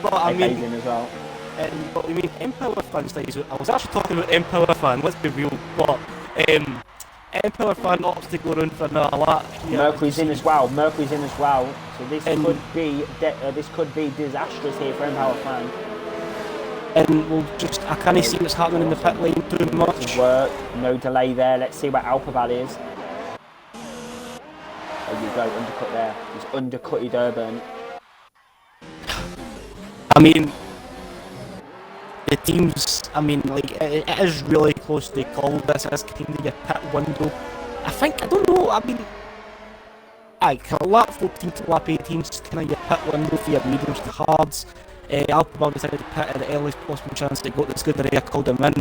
But I mean,
as well.
But I mean, Empower Fan stays. I was actually talking about Empower Fan. Let's be real. But Empower Fan opts to go around for another lap.
Mercury's in as well. Mercury's in as well. So this could be disastrous here for Empower Fan.
And we'll just, I can't see what's happening in the pit lane too much.
Work, no delay there. Let's see where Alphabet is. There you go, undercut there. He's undercutted Urban.
I mean, the teams, I mean, like, it is really close to call. This is kind of your pit window. I don't know, I mean, lap 14 to lap 18 is kind of your pit window for your mediums to hards. Alphabet decided to pit at the earliest possible chance to go. The Scuderia called him in,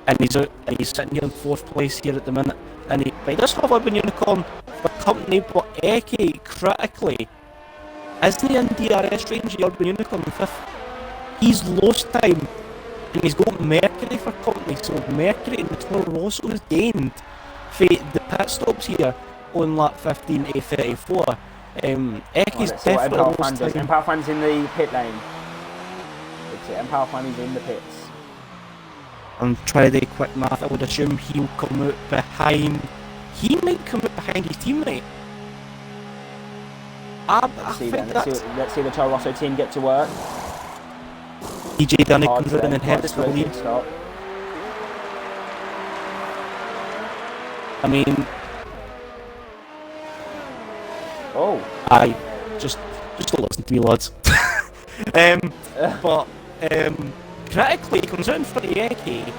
and he's out, and he's sitting here in 4th place here at the minute. And he does have Urban Unicorn for company, but Eki, critically, isn't he in DRS range, the Urban Unicorn in 5th? He's lost time, and he's got Mercury for company, so Mercury and Toro Rosso has gained for the pit stops here on lap 15 to 34. Eki's definitely lost time.
Empower Fan's in the pit lane. Empower Fan is in the pits.
I'm trying to do quick math. I would assume he'll come out behind. He might come out behind his teammate.
Let's see the Toro Rosso team get to work.
DJ Danny comes in and inherits the lead. I mean, just don't listen to me, lads. But critically, he comes out in front of Eki,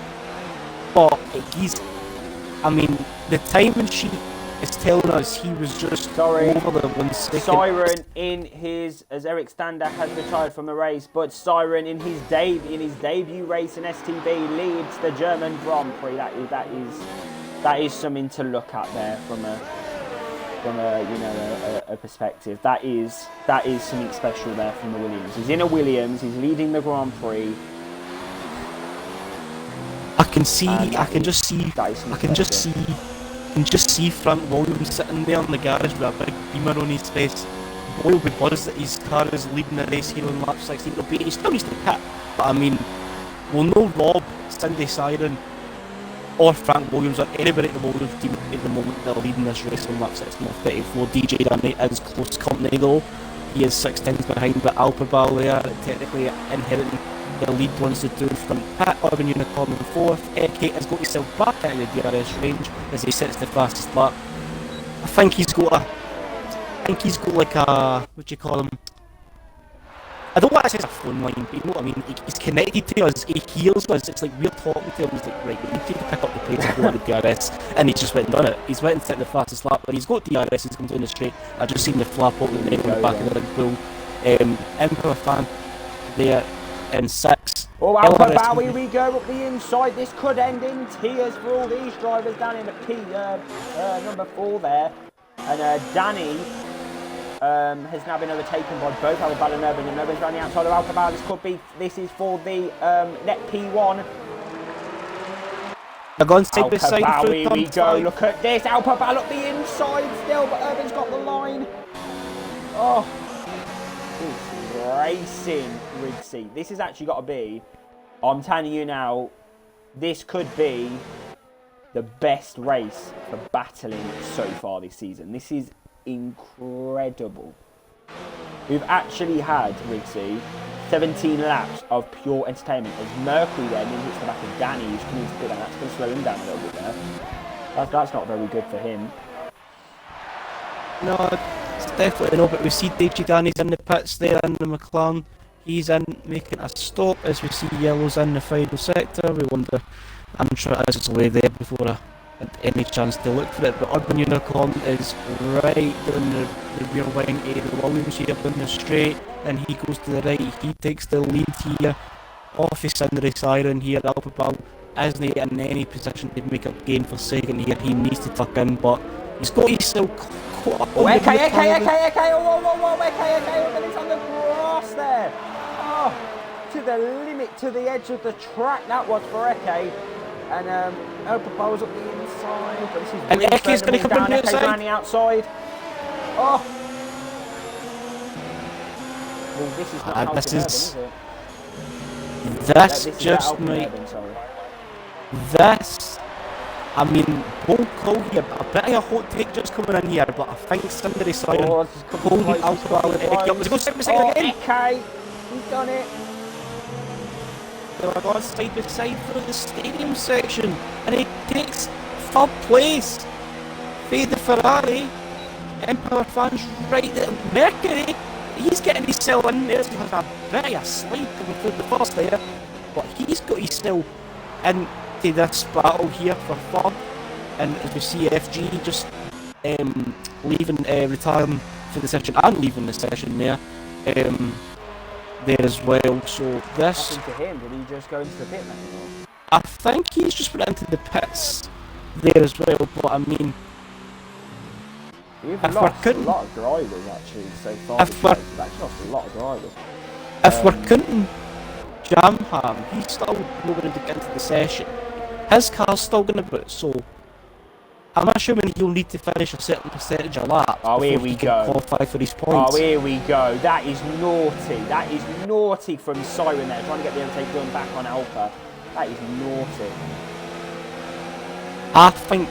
but I mean, the timing sheet is telling us he was just over the 1 second.
Siren as Eric Stander has retired from the race, but Siren in his debut race in STB leads the German Grand Prix. That is something to look at there from a perspective. That is something special there from the Williams. He's in a Williams. He's leading the Grand Prix.
I can just see Frank Williams sitting there in the garage with a big beamer on his face. Boy will be buzzed that his car is leading the race here on lap 16. He still needs to pit, but I mean, we'll know Rob, Cindy Siren, or Frank Williams, or anybody at the Williams team at the moment that are leading this race on lap 16 or 34. DJ Danny is close company though. He is 6 tenths behind, but Alphabet there technically inheriting the lead once the two front pit. Urban Unicorn in 4th. Eki has got himself back out of the DRS range as he sets the fastest lap. I think he's got like a, what do you call him? I don't want to say it's a phone line, but you know what I mean? He's connected to us, he hears us, it's like we're talking to him, he's like, right, you need to pick up the pace and go on the DRS, and he's just went and done it. He's went and set the fastest lap, but he's got DRS, he's come down the straight. I just seen the flap out the net on the back of the red pool. Emperor Fan there in 6.
Oh, Alphabet, here we go up the inside. This could end in tears for all these drivers down in the P number 4 there. And Danny has now been overtaken by both Alphabet and Urban, and Urban's around the outside of Alphabet. This is for the net P1.
They're going side by side through
here we go. Look at this. Alphabet up the inside still, but Urban's got the line. Oh, it's racing, Rigsy. This has actually got to be, I'm telling you now, this could be the best race for battling so far this season. This is incredible. We've actually had, Rigsy, 17 laps of pure entertainment as Mercury then hits the back of Danny, who's coming to pit down. That's going to slow him down a little bit there. That's not very good for him.
No, it's definitely no, but we see DJ Danny's in the pits there in the McLaren. He's in making a stop as we see yellows in the final sector. We wonder, I'm sure it is away there before any chance to look for it, but Urban Unicorn is right down the rear wing of the Williams here up in the straight, and he goes to the right, he takes the lead here, off his Cindery Siren here, Alphabal isn't in any position to make a gain for second here, he needs to tuck in, but he's got himself caught up
Oh,
on
AK, and it's on the grass there. Oh, to the limit, to the edge of the track, that was for Eke. And Alphabal's up the inside, but this is
and Eke's going to come
down,
in the
Eke's around the outside. Oh! Well, this is not
this
Urban,
is
is it?
this
This
just
is
might
Urban, sorry.
this. I mean, bold call here, a bit of a hot take just coming in here, but I think Cindery Siren holding Alphabal and Eke up. Let's go 7 seconds again.
Eke, he's done it.
They're going side by side through the stadium section, and he takes third place. Fade the Ferrari. Empire fans right there. Mercury, he's getting himself in there. He has a bit of a slide coming through the first there, but he's got himself into this battle here for third. And as we see, FG just retiring for the session and leaving the session there. There as well, so this...
What happened to him? Did he just go into the pit lane?
I think he's just went into the pits there as well, but I mean...
We've lost a lot of drivers actually so far. We've actually lost a lot of drivers.
If we're counting Jamham, he's still not going to get into the session. His car's still going to boot, so... I'm assuming he'll need to finish a certain percentage of laps
before
he
can
qualify for his points.
Oh, here we go. That is naughty. That is naughty from Siren there, trying to get the overtake done back on Alpha. That is naughty.
I think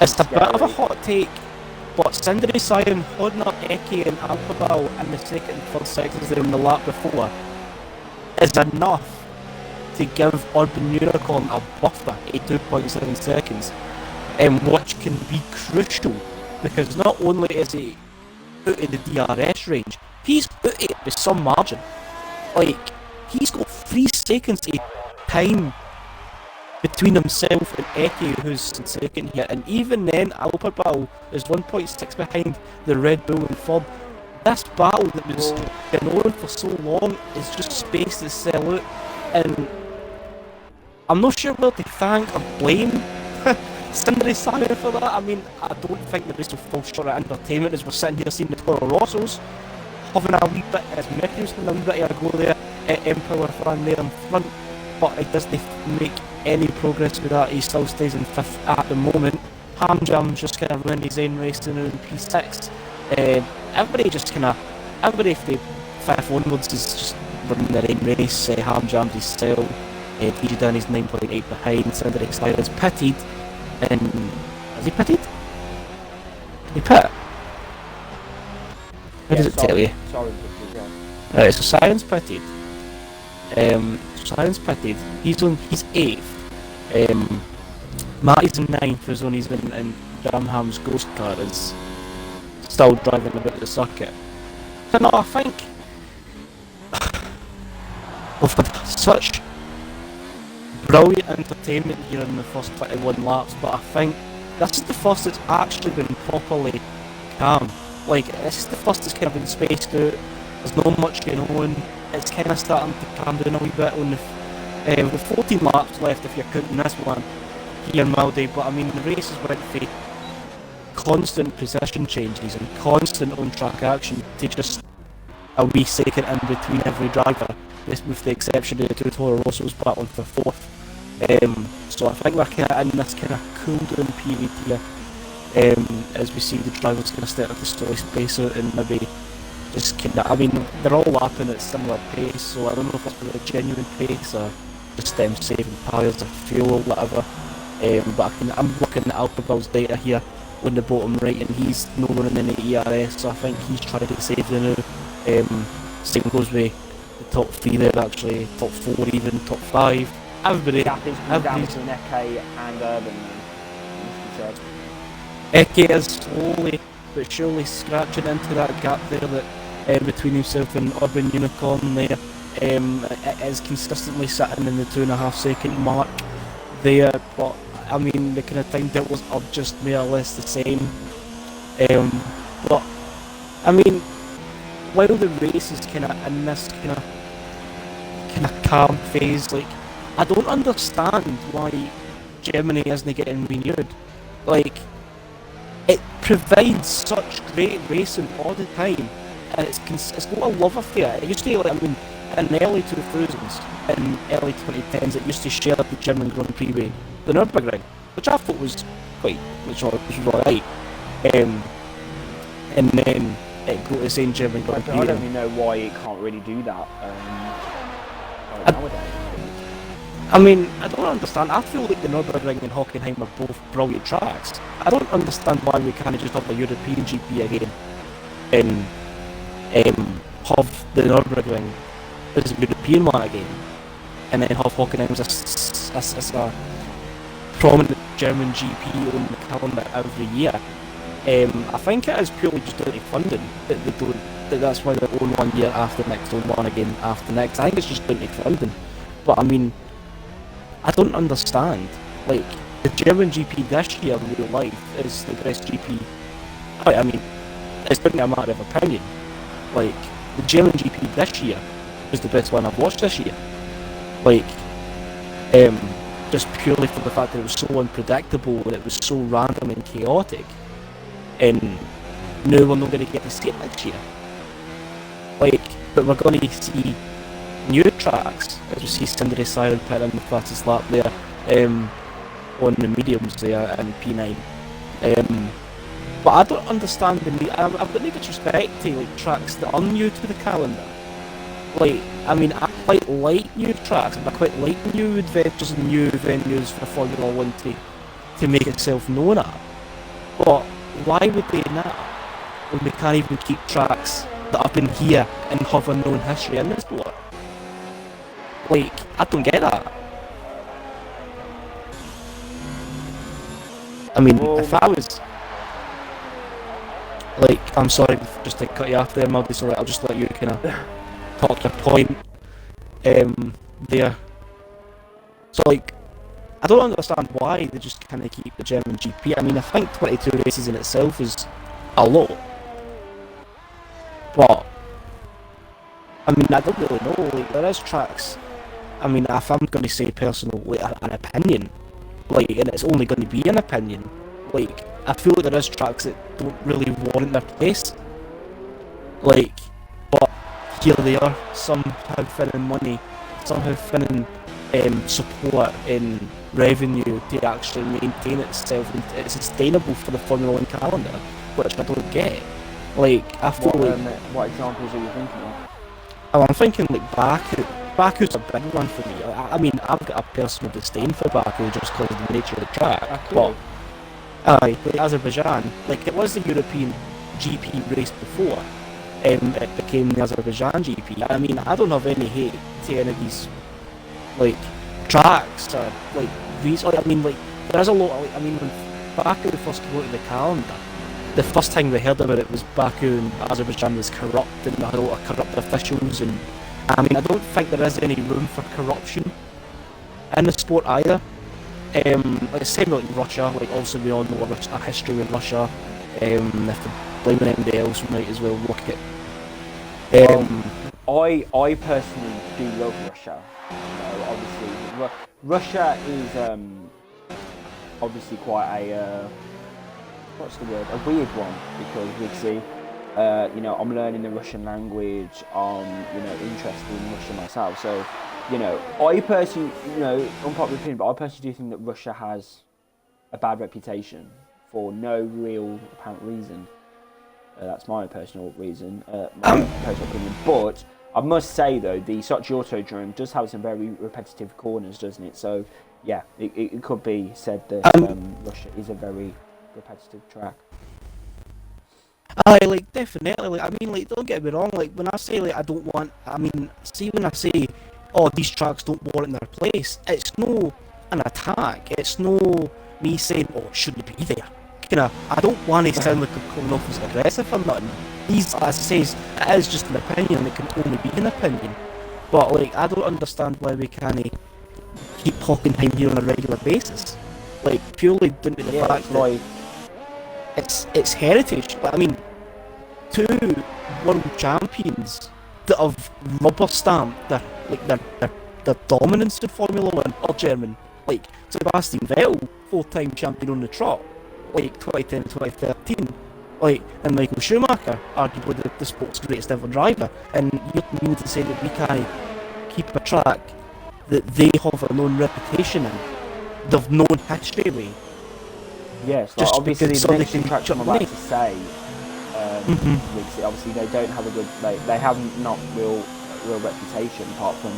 it's a
scary.
bit of a hot take, but Cindery Siren holding up Eke and Alphabal in the second and third sectors there in the lap before is enough to give Urban Unicorn a buffer of 2.7 seconds. Which can be crucial, because not only is he out of the DRS range, he's out it with some margin. Like, he's got 3 seconds of time between himself and Eke, who's in second here, and even then Alphabal is 1.6 behind the Red Bull in third. This battle that was going on for so long is just space to sell out, and I'm not sure whether to thank or blame Cindery Siren for that. I mean, I don't think the race will fall short of entertainment as we're sitting here seeing the Toro Rossos having a wee bit, as Mercury's having a wee bit of a go there, Empower fan there in front, but it doesn't make any progress with that. He still stays in 5th at the moment. Hamjam's just kind of running his own race in P6. Everybody from 5th onwards is just running their own race. Hamjam's his style. DJ Dan is 9.8 behind. Cindery Siren's pitted. And is he pitted? Did he pit? What does it tell you?
Sorry,
Right, so Siren's pitted. He's 8th. Matty's in 9th, who's on his in Jamham's ghost car, is still driving about the circuit. So no, I think we've had such brilliant entertainment here in the first 21 laps, but I think this is the first that's actually been properly calm. Like, this is the first that's kind of been spaced out, there's not much going on, it's kind of starting to calm down a wee bit on with 14 laps left if you're counting this one here in Maldi, but I mean the races went for constant position changes and constant on-track action to just a wee second in between every driver, with the exception of the 2 Toro Rossos battling for 4th. So I think we're kind of in this kind of cool down period here, as we see the drivers kind of starting to slowly space out and maybe just kind of, I mean, they're all lapping at similar pace, so I don't know if it's really a genuine pace or just them saving tyres or fuel or whatever. But I'm looking at Alphabal's data here on the bottom right, and he's no running any ERS, so I think he's trying to save the now. Same goes with the top 3 there, actually, top 4 even, top 5. Everybody,
down between Eke and Urban,
Eke is slowly but surely scratching into that gap there that between himself and Urban Unicorn there. It is consistently sitting in the 2.5 second mark there, but I mean, the kind of timetables are just more or less the same. But I mean, while the race is kind of in this kind of calm phase, like, I don't understand why Germany isn't getting renewed. Like, it provides such great racing all the time, and it's got a love affair. It used to, like, I mean, in the early 2000s, in early 2010s, it used to share the German Grand Prix with the Nürburgring, which I thought was was alright. And then it got the same German Grand Prix.
I don't really know why it can't really do that nowadays.
I mean, I don't understand. I feel like the Nürburgring and Hockenheim are both brilliant tracks. I don't understand why we can't just have a European GP again and have the Nürburgring as a European one again, and then have Hockenheim as a prominent German GP on the calendar every year. I think it is purely just down to funding that they don't. That's why they own one year after next, own one again after next. I think it's just down to funding. But I mean, I don't understand. Like, the German GP this year in real life is the best GP. I mean, it's not a matter of opinion. Like, the German GP this year is the best one I've watched this year. Like, just purely for the fact that it was so unpredictable and it was so random and chaotic. And now we're not going to get to see it next year. Like, but we're going to see new tracks, as we see Sindri Siren put in the fastest lap there, on the mediums there in P9. But I don't understand the need. I've got no disrespect to, like, tracks that are new to the calendar. Like, I mean, I quite like new tracks, and I quite like new adventures and new venues for Formula 1 to make itself known at. But why would they not, when we can't even keep tracks that have been here and have a known history in the sport? Like, I don't get that. I mean, if I was... Like, I'm sorry just to cut you off there, Murdy, so I'll just let you kind of talk your point there. So, like, I don't understand why they just kind of keep the German GP. I mean, I think 22 races in itself is a lot. But, I mean, I don't really know. Like, there is tracks. I mean, if I'm going to say personal, like, an opinion, like, and it's only going to be an opinion, like, I feel like there is tracks that don't really warrant their place. Like, but here they are, somehow finding money, somehow finding support and revenue to actually maintain itself, and it's sustainable for the Formula 1 calendar, which I don't get. Like, I feel
what examples are you thinking of?
Oh, I'm thinking like Baku. Baku's a big one for me. I mean, I've got a personal disdain for Baku just because of the nature of the track. But like Azerbaijan, like, it was the European GP race before. It became the Azerbaijan GP. I mean, I don't have any hate to any of these, like, tracks or, like, these. I mean, like, there is a lot of, like, I mean, when Baku first came out of the calendar, the first time we heard about it was Baku and Azerbaijan was corrupt and they had a lot of corrupt officials, and I mean, I don't think there is any room for corruption in the sport either. Like, same like Russia, like, also we all know a history with Russia. If they're blaming anybody else, we might as well look at
I personally do love Russia. You know, obviously, Russia is obviously quite a what's the word? A weird one, because obviously, you know, I'm learning the Russian language. I'm, you know, interested in Russia myself. So, you know, I personally, you know, unpopular opinion, but I personally do think that Russia has a bad reputation for no real apparent reason. That's my personal reason, my personal opinion. But I must say, though, the Sochi Autodrome does have some very repetitive corners, doesn't it? So, yeah, it could be said that Russia is a very repetitive track.
like, definitely. Like, I mean, like, don't get me wrong. Like, when I say, like, I don't want, I mean, see, when I say, oh, these tracks don't warrant their place, it's no an attack. It's no me saying, oh, it shouldn't be there. I don't want to sound like I'm coming off as aggressive or nothing. These, as I say, it is just an opinion, and it can only be an opinion. But, like, I don't understand why we can't keep Hockenheim here on a regular basis. like purely down to the
Yeah,
fact
it's
that
like
it's heritage. Like, I mean, two world champions that have rubber stamped their dominance in Formula One are German. Like Sebastian Vettel, 4-time champion on the trot, like 2010 2013. Like, and Michael Schumacher, arguably the sport's greatest ever driver. And you mean to say that we can't keep a track that they have a known reputation in, they've known history with?
yes, like
Just
obviously
because
the next
somebody can
attraction I'm
jump
about
in.
to say, obviously they don't have a good, they have not real reputation apart from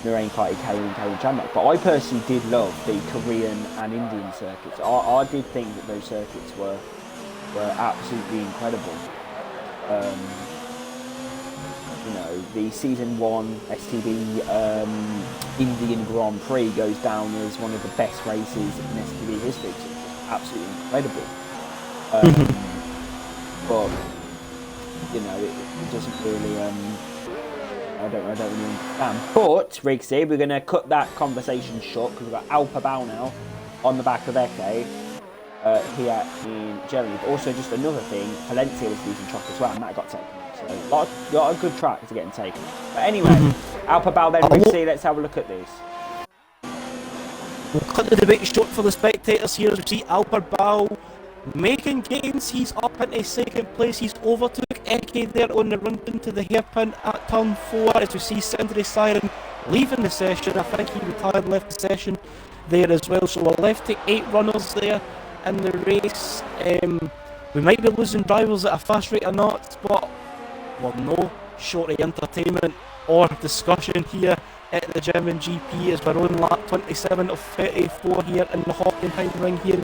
Narain Karti, K and Chamak. But I personally did love the Korean and Indian circuits. I did think that those circuits were absolutely incredible. The season 1 STB Indian Grand Prix goes down as one of the best races in STB history. It's just absolutely incredible. But it doesn't really. I don't really understand. But Rigsy, we're going to cut that conversation short because we've got Alpha Bao now on the back of Eke here in Germany. But also just another thing, Valencia was losing track as well, and that got taken. So got a good track to getting taken. But anyway, Alpha Bao then, Rigsy, let's have a look at this.
We'll cut the debate short for the spectators here as we see Alpha Bao making gains. He's up into second place. He's overtook Eke there on the run into the hairpin at turn 4 as we see Sindri Siren leaving the session. I think he retired, left the session there as well. So we're left to 8 runners there in the race. We might be losing drivers at a fast rate or not, but we're no short of entertainment or discussion here at the German GP as we're on lap 27 of 34 here in the Hockenheim ring here.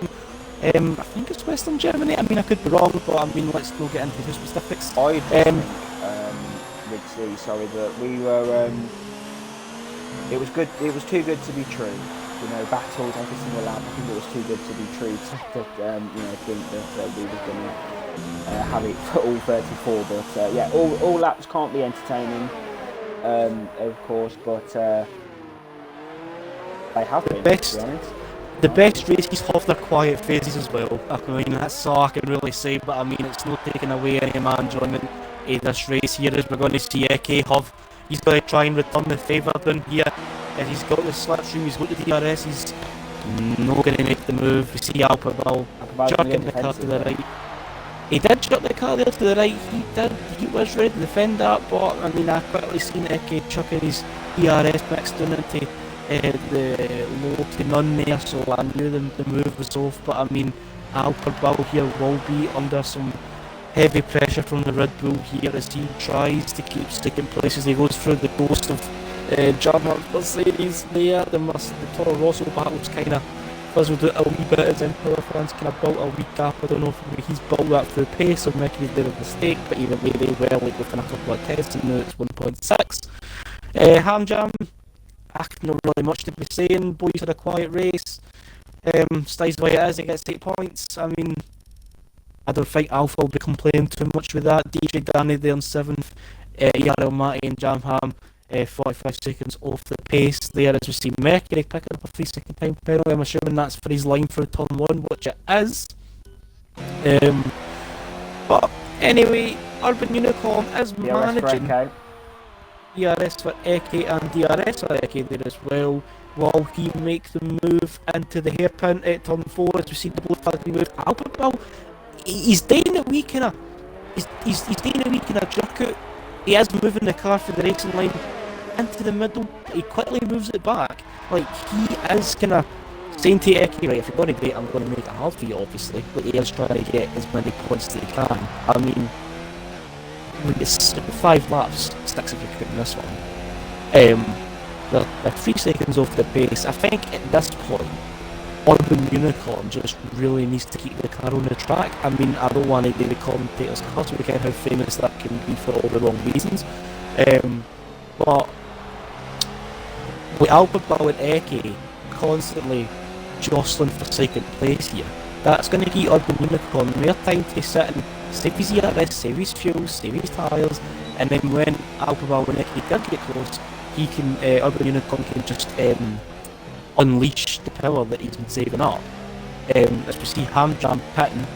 I think it's Western Germany. I mean, I could be wrong, but I mean, let's go get into the specifics.
I think, Rigsy, sorry, that we were. It was good. It was too good to be true. Battles every single lap. I think it was too good to be true to think that we were going to have it for all 34. But yeah, all laps can't be entertaining, of course. But they have been. To be honest. The
best races have their quiet phases as well. I mean, that's all I can really say, but I mean, it's not taking away any of my enjoyment of this race here as we're going to see Eke have. He's going to try and return the favour down here. If he's got the slipstream, he's got the DRS, he's not going to make the move. We see Alpha Bao jerking the car to the right. He did jerk the car there to the right, he was ready to defend that, but I mean, I quickly seen Eke chucking his DRS mixed down into the low to none there, so I knew the move was off. But I mean, Alpha Bao here will be under some heavy pressure from the Red Bull here as he tries to keep sticking places. He goes through the ghost of Jarmar's Mercedes there. The Toro Rosso battle's kind of fizzled out a wee bit as Impala France kind of built a wee gap. I don't know if he's built that through pace or maybe he did a mistake, but either way they were like within a couple of tests and now it's 1.6. Hamjam, not really much to be saying. Boys had a quiet race. Stays the way it is, he gets 8 points. I mean, I don't think Alpha will be complaining too much with that. DJ Danny there in 7th. ERL Matty and Jamham 45 seconds off the pace there as we see Mercury picking up a 3-second time penalty. I'm assuming that's for his line through turn 1, which it is. But anyway, Urban Unicorn is managing DRS for Eke and DRS for Eke there as well, while he makes the move into the hairpin at turn 4 as we see the blue flag move. Alpha Bao, he's doing a wee kind of he's doing a wee kind of jerk out. He is moving the car for the racing line into the middle, he quickly moves it back. Like, he is kind of saying to Eke, right, if you're going to beat, I'm going to make it hard for you, obviously, but he is trying to get as many points as he can. I mean, it's 5 laps, sticks if you're putting this one. They're 3 seconds off the pace. I think at this point, Urban Unicorn just really needs to keep the car on the track. I mean, I don't want to do the commentators' cars because how famous that can be for all the wrong reasons. But with Alpha Bao and Eke constantly jostling for second place here, that's going to give Urban Unicorn more time to sit and save his ERS, save his fuel, save his tyres, and then when Alpha Bao and Eke did get close, he can Urban Unicorn can just unleash the power that he's been saving up as we see Hamjam pitting,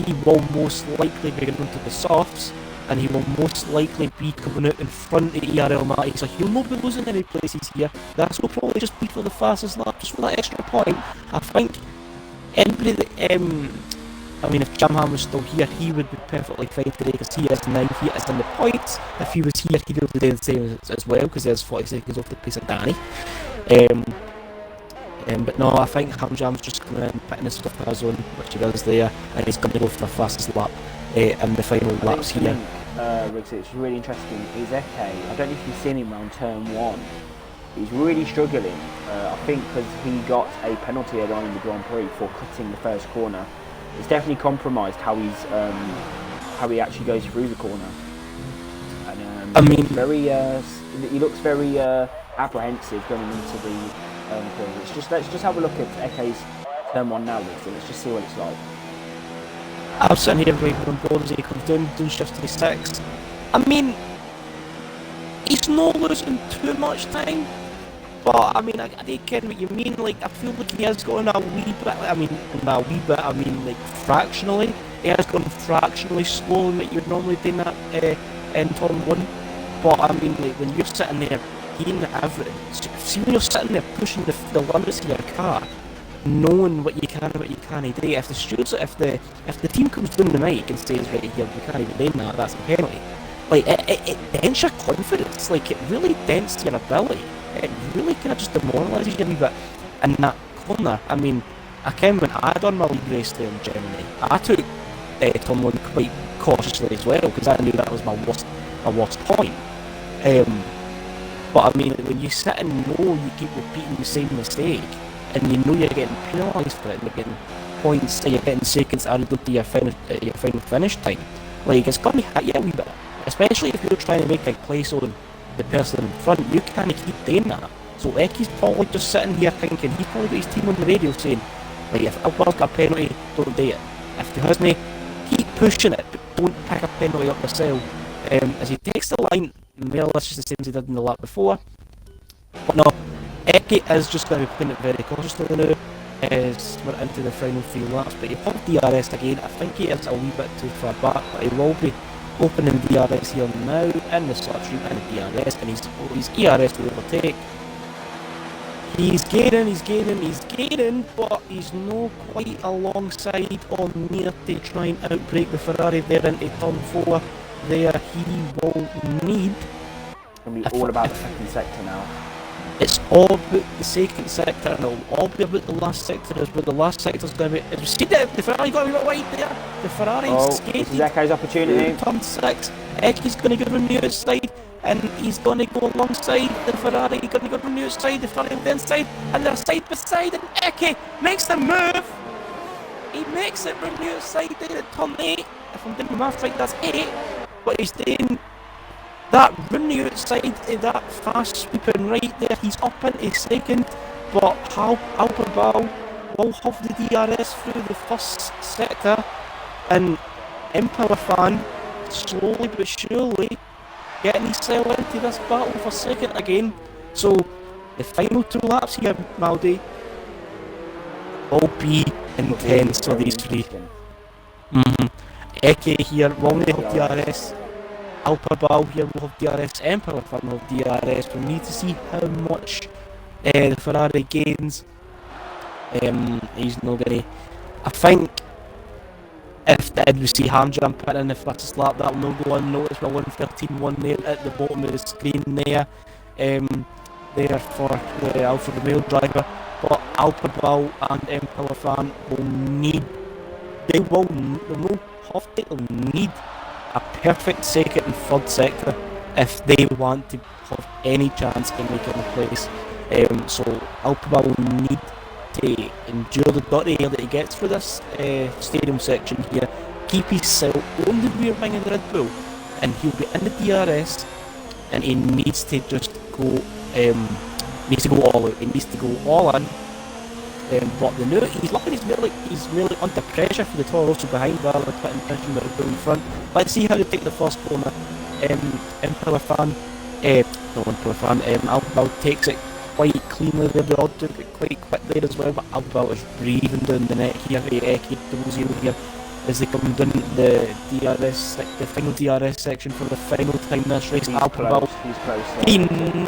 he will most likely be going to the softs, and he will most likely be coming out in front of ERL Matty, so he'll not be losing any places here. This will probably just be for the fastest lap, just for that extra point. I think anybody that, I mean, if Jamham was still here, he would be perfectly fine today because he is 9th, he is in the points. If he was here, he'd be able to do the same as well because he has 40 seconds off the pace of Danny. But no, I think Hamjam's just coming in, putting his stuff on, which he does there, and he's going to go for the fastest lap in the final laps here.
Riggs, it's really interesting, is Eke. I don't know if you've seen him around turn 1. He's really struggling, I think because he got a penalty earlier on in the Grand Prix for cutting the first corner. It's definitely compromised how he actually goes through the corner. And
I mean,
he looks very apprehensive going into the corner. Let's just have a look at Eke's turn 1 now, Riggs, and let's just see what it's like.
I'm sitting here waiting on board as he comes down shifts to the 6. I mean, he's not losing too much time, but I mean, I get what you mean. Like, I feel like he has gone a wee bit. I mean, like fractionally. He has gone fractionally slower than what you would normally do in that in turn 1. But I mean, like when you're sitting there getting the average, see when you're sitting there pushing the limits of your car, knowing what you can and what you can't do. If the stewards, if the team comes down the mic and says, right here, we can't even do that, that's a penalty. Like it dents your confidence. Like it really dents your ability. It really kind of just demoralises you a wee bit. In that corner, I mean, I came when I done my league race there in Germany. I took turn 1 quite cautiously as well because I knew that was my worst point. But I mean, when you sit and know you keep repeating the same mistake, and you know you're getting penalised for it, and you're getting points, you're getting seconds added up to your final finish time, like it's gonna hit you a wee bit. Especially if you're trying to make a place on the person in front, you can't keep doing that. So Eki's probably just sitting here thinking, he's probably got his team on the radio saying, like, if Alvaro's got a penalty, don't do it. If he hasn't, keep pushing it, but don't pick a penalty up yourself. As he takes the line, more or less just the same as he did in the lap before. But no, Eki is just going to be playing it very cautiously now as we're into the final 3 laps. But he popped DRS again. I think he is a wee bit too far back, but he will be opening DRS here now in the slipstream and the DRS, and he's ERS to overtake. He's gaining, but he's not quite alongside or near to try and outbreak the Ferrari there into turn 4. There he will need.
It's going to be all about the second sector now.
It's all about the second sector, and it'll all be about the last sector as well. The last sector's going to be. You see that the Ferrari got a bit wide there. The Ferrari's skated.
This is Eke's opportunity.
Turn 6. Eki's going to go on the outside, and he's going to go alongside the Ferrari. He's going to go on the outside, the Ferrari on the inside, and they're side by side. And Eki makes the move. He makes it from the outside there at turn 8. If I'm doing my math right, that's 8. But he's doing that run the outside of that fast sweeping right there. He's up into second, but Alphabal will have the DRS through the first sector, and Empower Fan slowly but surely getting himself into this battle for second again. So the final 2 laps here, Maldi, will be intense for these 3. Eke here will have DRS. Alphabal here will have DRS. Emperor Fan will have DRS. We need to see how much the Ferrari gains. He's not gonna. I think if we see Hamjam put in the fastest lap, that will not go unnoticed. We're 1:13.1 there at the bottom of the screen there. There for the Alfa Romeo driver, but Alphabal and Emperor Fan will need. They'll need a perfect second and third sector if they want to have any chance in making a place. So Alphabal will need to endure the dirty air that he gets for this stadium section here, keep himself on the rear wing of the Red Bull, and he'll be in the DRS, and he needs to just go all out. He needs to go all in. But the new, he's looking, he's really under pressure for the Toro Rosso behind rather than putting pressure on the Red Bull in front. Let's see how they take the first corner. Alphabal takes it quite cleanly there. They all took it quite quick there as well, but Alba is breathing down the neck here. Eki 00 here as they come down the DRS, the final DRS section for the final time this race.
He's
Alba,
close.
he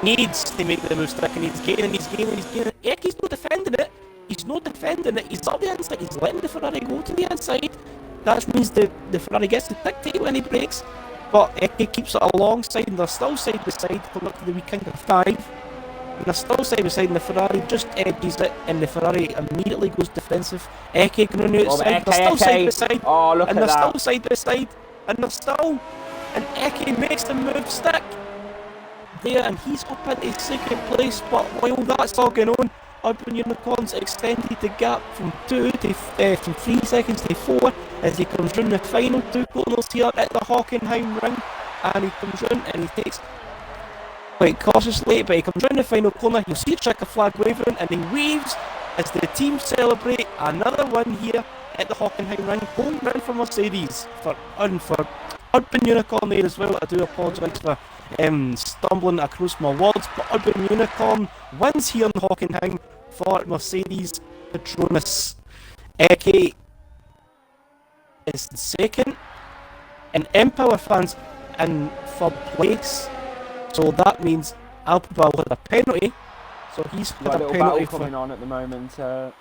needs to make the move stick, and he's gaining. Eki's not defending it. He's not defending it. He's up the inside. He's letting the Ferrari go to the inside. That means the Ferrari gets to dictate when he brakes. But Eki keeps it alongside, and they're still side by side coming up to the weekend of 5. And they're still side by side, and the Ferrari just edges it, and the Ferrari immediately goes defensive. Eki going outside, they're still side by side.
Oh, look
and
at
they're
that.
still side by side, and they're still. And Eki makes the move stick there, and he's up into second place. But while that's all going on, Urban Unicorns extended the gap from 3 seconds to 4 as he comes round the final 2 corners here at the Hockenheim ring, and he comes round and he takes quite cautiously, but he comes round the final corner. You'll see a checker flag waving, and he waves as the team celebrate another win here at the Hockenheim ring. Home run for Mercedes for Urban Unicorn there as well. I do apologise for stumbling across my words, but Urban Unicorn wins here in Hockenheim for Mercedes Petronas. Eki is second, and Empower fans in third place. So that means Alphabal had a penalty. So he's had a penalty
coming on at the moment.
And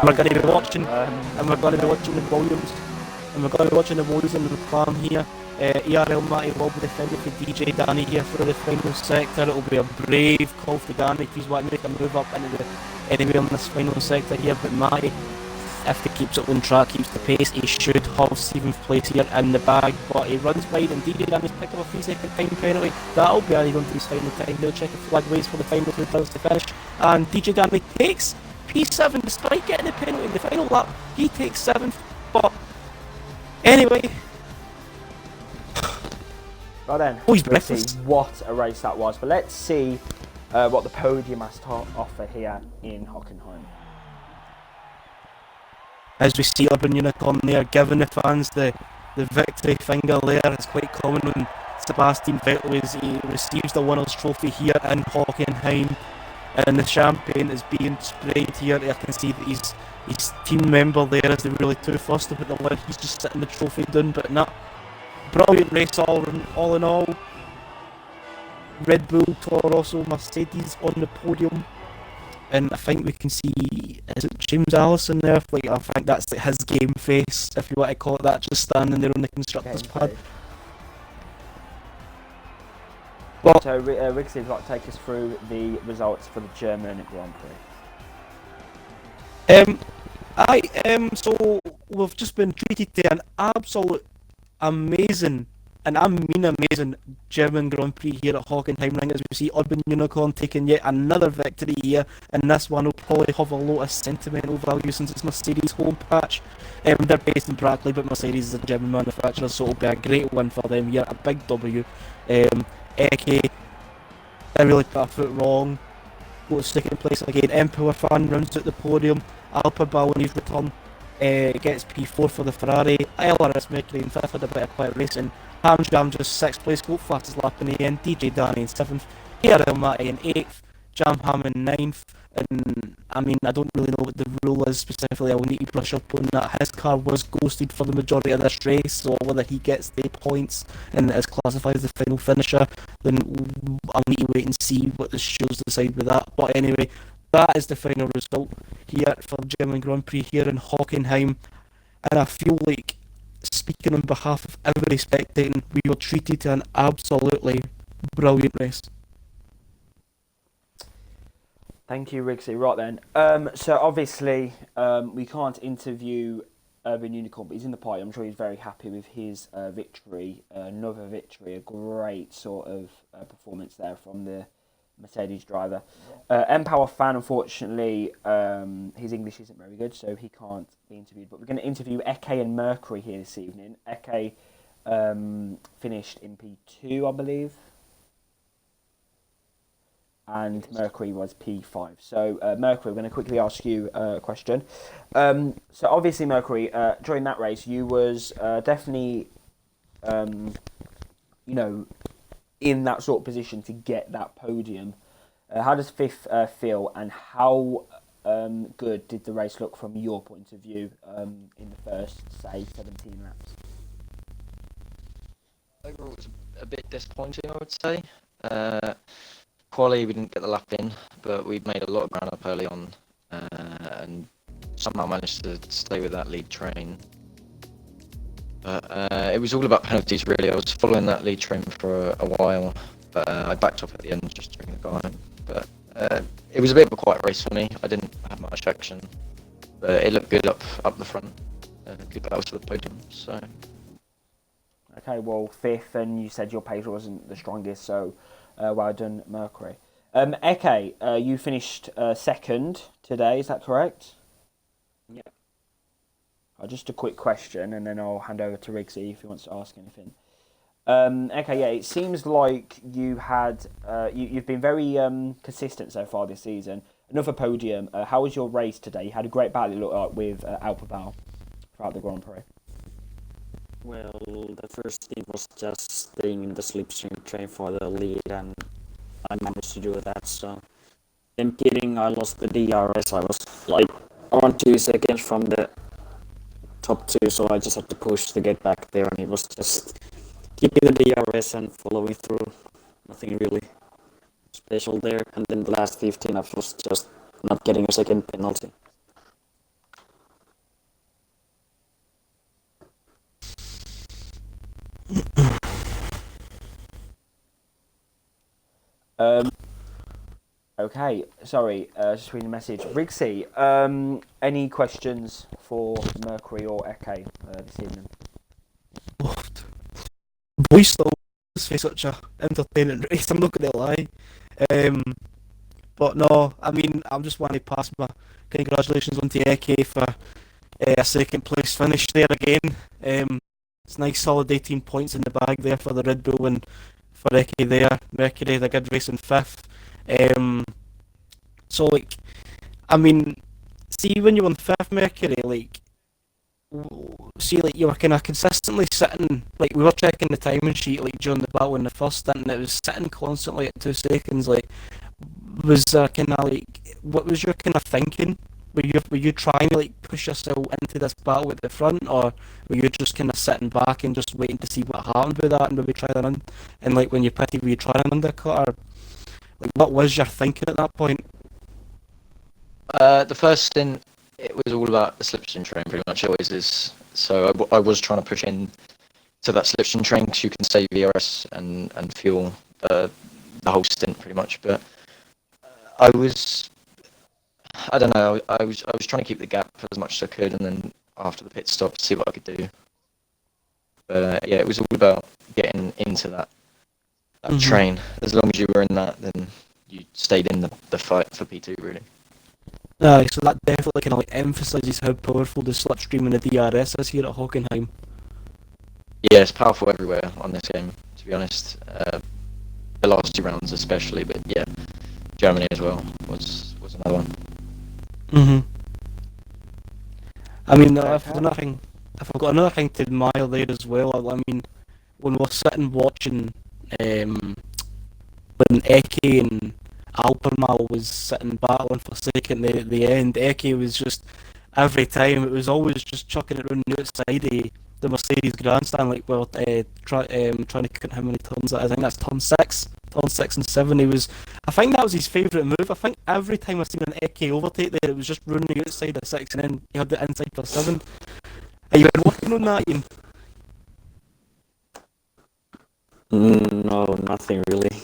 we're going to be watching. And we're going to be watching the volumes. And we're going to be watching the volumes in the plan here. ERL Matty will be defending for DJ Danny here for the final sector. It'll be a brave call for Danny if he's wanting to make a move up into the anywhere in this final sector here. But Matty, if he keeps it on track, keeps the pace, he should have 7th place here in the bag. But he runs wide, and DJ Danny's picked up a 3-second time penalty. That'll be added onto his final time. They'll check if flag waits for the final 2 turns to finish. And DJ Danny takes P7 despite getting the penalty in the final lap. He takes 7th. But anyway.
Well then, let's see what a race that was. But let's see what the podium has to offer here in Hockenheim.
As we see Urban Unicorn there giving the fans the victory finger there. It's quite common when Sebastian Vettel he receives the winner's trophy here in Hockenheim, and the champagne is being sprayed here. I can see that his team member there is really too fussed about the win. He's just sitting the trophy down, but not. Brilliant race all in all. Red Bull, Toro Rosso, Mercedes on the podium, and I think we can see, is it James Allison there? Like, I think that's like his game face, if you want to call it that, just standing there on the constructor's pad.
Well, so Riggs's got to take us through the results for the German Grand Prix.
So we've just been treated to an absolute amazing, and I mean amazing, German Grand Prix here at Hockenheim ring, as we see Urban Unicorn taking yet another victory here, and this one will probably have a lot of sentimental value since it's Mercedes' home patch. They're based in Brackley, but Mercedes is a German manufacturer, so it'll be a great win for them here, a big W. Eki, they really put a foot wrong, goes second place again. Empower fan runs out the podium. Alphabal on his return gets P4 for the Ferrari. LRS Mercury in 5th, had a bit of quiet racing. Hamjam just 6th place, go fastest lap in the end. DJ Danny in 7th. ARL Matty in 8th. Jam Ham in 9th. And I mean, I don't really know what the rule is specifically. I will need to brush up on that. His car was ghosted for the majority of this race, so whether he gets the points and is classified as the final finisher, then I'll need to wait and see what the shows decide with that. But anyway, that is the final result here for the German Grand Prix here in Hockenheim, and I feel like, speaking on behalf of everybody spectating, we were treated to an absolutely brilliant race.
Thank you, Riggsy. Right then. So obviously, we can't interview Urban Unicorn, but he's in the party. I'm sure he's very happy with his victory. Another victory, a great sort of performance there from the Mercedes driver. Empower fan, unfortunately, his English isn't very good, so he can't be interviewed. But we're going to interview Eke and Mercury here this evening. Eke finished in P2, I believe, and Mercury was P5. So Mercury, we're going to quickly ask you a question. So obviously, Mercury, during that race, you was definitely, in that sort of position to get that podium. How does fifth feel, and how good did the race look from your point of view in the first, say, 17 laps?
Overall, it was a bit disappointing, I would say. Quali, we didn't get the lap in, but we made a lot of ground up early on, and somehow managed to stay with that lead train. But it was all about penalties, really. I was following that lead train for a while, but I backed off at the end just during the go home. But it was a bit of a quiet race for me. I didn't have much action, but it looked good up the front. Good battles for the podium. So.
Okay, well, fifth, and you said your pace wasn't the strongest, so well done, Mercury. Eke, you finished second today, is that correct?
Yeah.
Just a quick question, and then I'll hand over to Rigsy if he wants to ask anything. Okay, yeah, it seems like you've been very consistent so far this season. Another podium. How was your race today? You had a great battle, it looked like, with Alphabal throughout the Grand Prix.
Well, the first thing was just staying in the slipstream train for the lead, and I managed to do that. So, then kidding, I lost the DRS. I was like around 2 seconds from the top two, so I just had to push to get back there, and it was just keeping the DRS and following through. Nothing really special there. And then the last 15 laps was just not getting a second penalty.
Okay, sorry, just reading a message. Rigsy, any questions for Mercury or Eke this evening?
Boys still for such a entertaining race, I'm not gonna lie. But no, I mean, I just want to pass my congratulations on to Eke for a second place finish there again. It's nice solid 18 points in the bag there for the Red Bull and for Eke there. Mercury had a good race in fifth. So like, I mean, see when you won fifth, Mercury, like, see like you were kind of consistently sitting, like we were checking the timing sheet like during the battle in the first stint, and it was sitting constantly at 2 seconds. Like, was kind of like, what was your kind of thinking? Were you trying to like push yourself into this battle at the front, or were you just kind of sitting back and just waiting to see what happened with that and maybe try to run? And like when you pitted, were you trying an undercut, or like what was your thinking at that point?
The first stint, it was all about the slipstream train, pretty much. It always is. So I was trying to push in to that slipstream train because you can save VRS and fuel the whole stint, pretty much. But I don't know. I was trying to keep the gap as much as I could, and then after the pit stop, see what I could do. But yeah, it was all about getting into that train. As long as you were in that, then you stayed in the fight for P2, really.
So that definitely kind of like emphasises how powerful the slipstream and the DRS is here at Hockenheim.
Yeah, it's powerful everywhere on this game, to be honest. The last 2 rounds especially, but yeah, Germany as well was another one.
I mean, if I've got another thing to admire there as well. I mean, when we're sitting watching, when Eke and Alpermal was sitting battling for second there at the end, Eke was just, every time, it was always just chucking it around the outside of the Mercedes grandstand, like, well, trying to count how many turns that is. I think that's turn 6 and 7. I think that was his favourite move. I think every time I seen an Eke overtake there, it was just running the outside of 6 and then he had the inside for 7. Are you been working on that, Ian?
No, nothing really.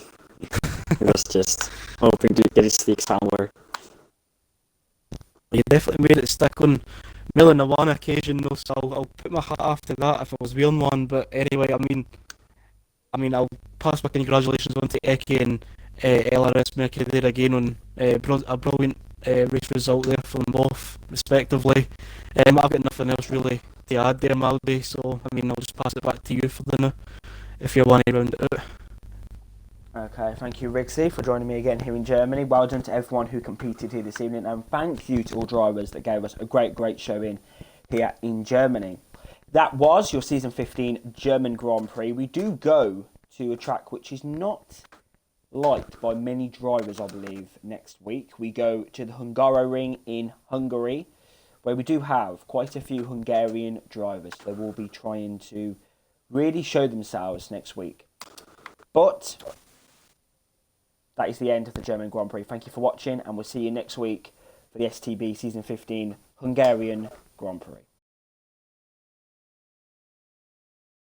It was just hoping to get it stick somewhere.
You definitely made it stick on more than the one occasion though, so I'll put my hat off to that if I was wearing one. But anyway, I mean, I'll pass my congratulations on to Eke and LRS Mercury there again on a brilliant race result there from both, respectively. I've got nothing else really to add there, Malby, so I mean, I'll just pass it back to you for the now, if you want to round it out.
Okay, thank you, Rigsy, for joining me again here in Germany. Well done to everyone who competed here this evening, and thank you to all drivers that gave us a great showing here in Germany. That was your Season 15 German Grand Prix. We do go to a track which is not liked by many drivers, I believe. Next week we go to the Hungaroring in Hungary, where we do have quite a few Hungarian drivers. They will be trying to really show themselves next week. But that is the end of the German Grand Prix. Thank you for watching, and we'll see you next week for the STB Season 15 Hungarian Grand Prix.